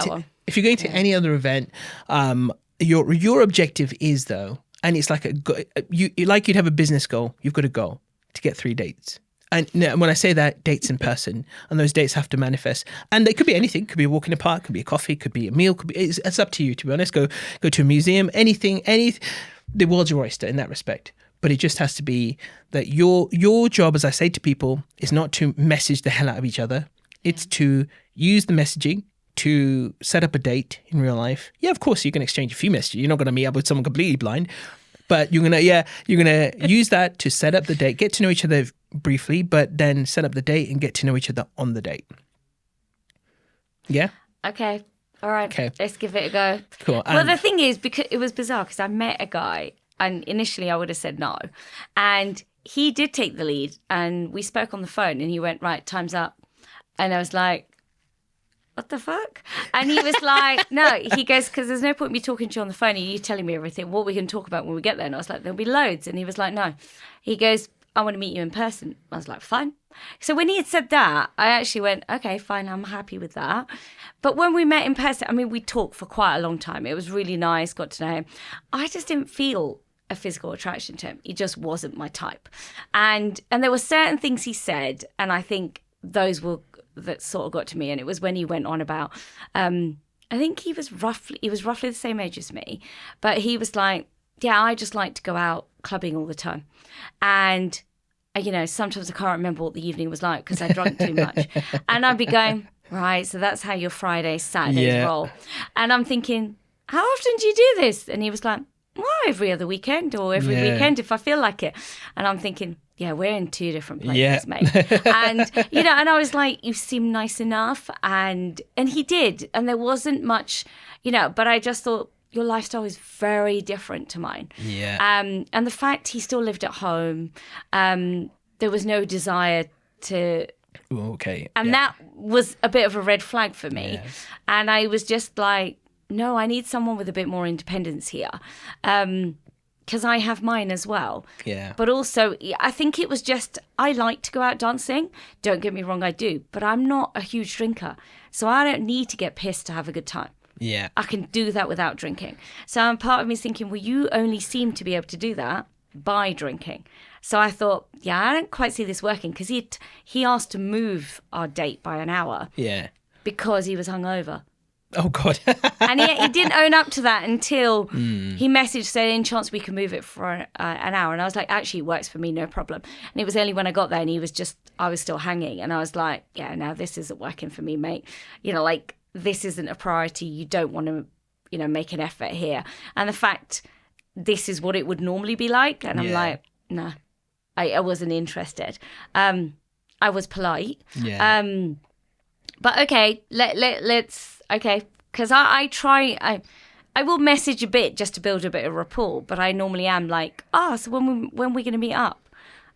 to any other event, your objective is, though, and it's like you'd have a business goal. You've got a goal to get 3 dates. And when I say that, dates in person, and those dates have to manifest. And they could be anything. Could be a walk in the park, could be a coffee, could be a meal, could be, it's up to you, to be honest. Go to a museum, anything, the world's your oyster in that respect. But it just has to be that your job, as I say to people, is not to message the hell out of each other. It's to use the messaging to set up a date in real life. Yeah, of course, you can exchange a few messages. You're not going to meet up with someone completely blind. But you're gonna use that to set up the date, get to know each other briefly, but then set up the date and get to know each other on the date. Yeah? Okay. All right. Okay. Let's give it a go. Cool. Well, the thing is, because it was bizarre, because I met a guy, and initially I would have said no. And he did take the lead, and we spoke on the phone, and he went, right, time's up. And I was like, what the fuck? And he was like, no, he goes, because there's no point me talking to you on the phone and you telling me everything, what we can talk about when we get there. And I was like, there'll be loads. And he was like, no. He goes, I want to meet you in person. I was like, fine. So when he had said that, I actually went, okay, fine, I'm happy with that. But when we met in person, I mean, we talked for quite a long time. It was really nice, got to know him. I just didn't feel a physical attraction to him. He just wasn't my type. And there were certain things he said, and I think those were that sort of got to me. And it was when he went on about I think he was roughly the same age as me, but he was like, yeah, I just like to go out clubbing all the time. And sometimes I can't remember what the evening was like because I drank too much. And I'd be going, right, so that's how your Fridays, Saturdays roll. And I'm thinking, how often do you do this? And he was like, well, every other weekend or every weekend if I feel like it. And I'm thinking, yeah, we're in two different places, mate. And, and I was like, you seem nice enough. And he did. And there wasn't much, but I just thought your lifestyle is very different to mine. Yeah. And the fact he still lived at home, there was no desire to... Okay. And that was a bit of a red flag for me. Yeah. And I was just like, no, I need someone with a bit more independence here. Because I have mine as well. Yeah. But also, I think it was just, I like to go out dancing. Don't get me wrong, I do. But I'm not a huge drinker. So I don't need to get pissed to have a good time. Yeah. I can do that without drinking. So part of me is thinking, well, you only seem to be able to do that by drinking. So I thought, yeah, I don't quite see this working. Because he asked to move our date by an hour. Yeah. Because he was hungover. Oh, God. And he didn't own up to that until he messaged saying, any chance we can move it for an hour? And I was like, actually, it works for me, no problem. And it was only when I got there and I was still hanging. And I was like, yeah, no, this isn't working for me, mate. This isn't a priority. You don't want to, make an effort here. And the fact this is what it would normally be like. And I'm like, no, I wasn't interested. I was polite. Yeah. But okay, let's... Okay, because I will message a bit just to build a bit of rapport, but I normally am like, so when we going to meet up,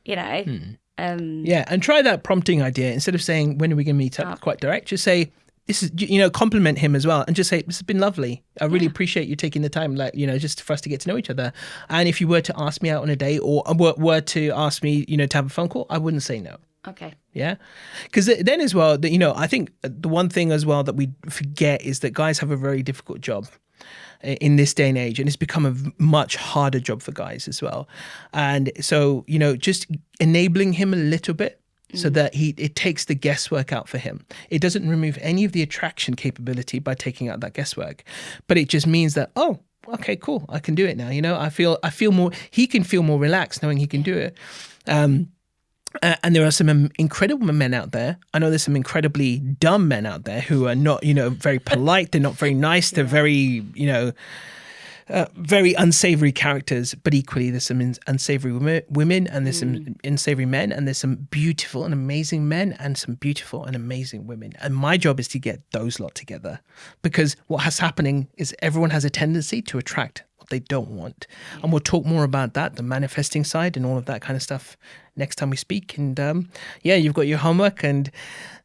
Yeah, and try that prompting idea. Instead of saying, when are we going to meet up, quite direct, just say, this is, compliment him as well. And just say, this has been lovely. I really appreciate you taking the time, just for us to get to know each other. And if you were to ask me out on a date or were to ask me, to have a phone call, I wouldn't say no. Okay. Yeah. Because then as well, I think the one thing as well that we forget is that guys have a very difficult job in this day and age. And it's become a much harder job for guys as well. And so, just enabling him a little bit so that it takes the guesswork out for him. It doesn't remove any of the attraction capability by taking out that guesswork. But it just means that, okay, cool. I can do it now. I feel more, he can feel more relaxed knowing he can do it. And there are some incredible men out there. I know there's some incredibly dumb men out there who are not, very polite. They're not very nice. They're very, very unsavory characters. But equally, there's some unsavory women and there's some unsavory men. And there's some beautiful and amazing men and some beautiful and amazing women. And my job is to get those lot together. Because what has happening is everyone has a tendency to attract what they don't want. Yeah. And we'll talk more about that, the manifesting side and all of that kind of stuff next time we speak. And you've got your homework. And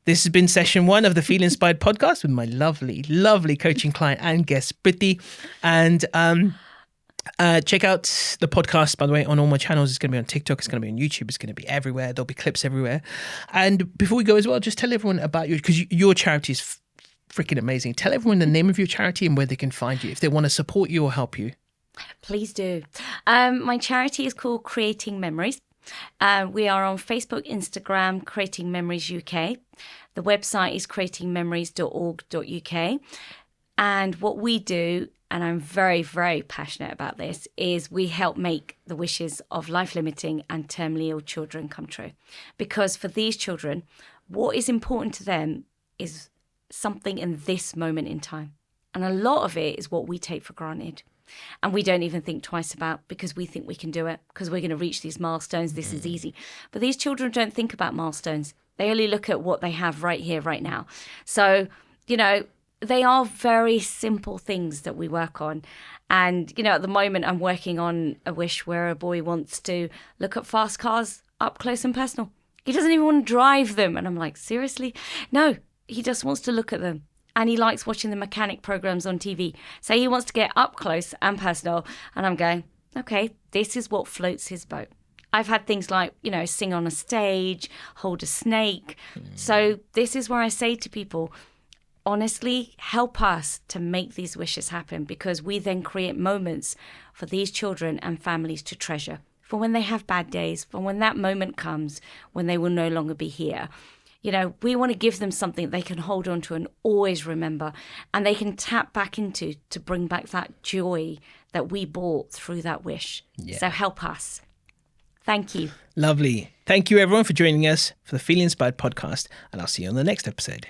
this has been session 1 of the Feel Inspired podcast with my lovely, lovely coaching client and guest, Pritti. And check out the podcast, by the way, on all my channels. It's going to be on TikTok. It's going to be on YouTube. It's going to be everywhere. There'll be clips everywhere. And before we go as well, just tell everyone about because your charity is freaking amazing. Tell everyone the name of your charity and where they can find you if they want to support you or help you. Please do. My charity is called Creating Memories. We are on Facebook, Instagram, Creating Memories UK. The website is creatingmemories.org.uk. And what we do, and I'm very, very passionate about this, is we help make the wishes of life-limiting and terminally ill children come true. Because for these children, what is important to them is something in this moment in time. And a lot of it is what we take for granted. And we don't even think twice about, because we think we can do it, because we're going to reach these milestones. This is easy. But these children don't think about milestones. They only look at what they have right here, right now. So, they are very simple things that we work on. And, at the moment I'm working on a wish where a boy wants to look at fast cars up close and personal. He doesn't even want to drive them. And I'm like, seriously? No, he just wants to look at them. And he likes watching the mechanic programs on TV. So he wants to get up close and personal. And I'm going, okay, this is what floats his boat. I've had things like, sing on a stage, hold a snake. So this is where I say to people, honestly, help us to make these wishes happen, because we then create moments for these children and families to treasure for when they have bad days, for when that moment comes, when they will no longer be here. We want to give them something they can hold on to and always remember, and they can tap back into to bring back that joy that we brought through that wish. Yeah. So help us. Thank you. Lovely. Thank you, everyone, for joining us for the Feeling Inspired podcast, and I'll see you on the next episode.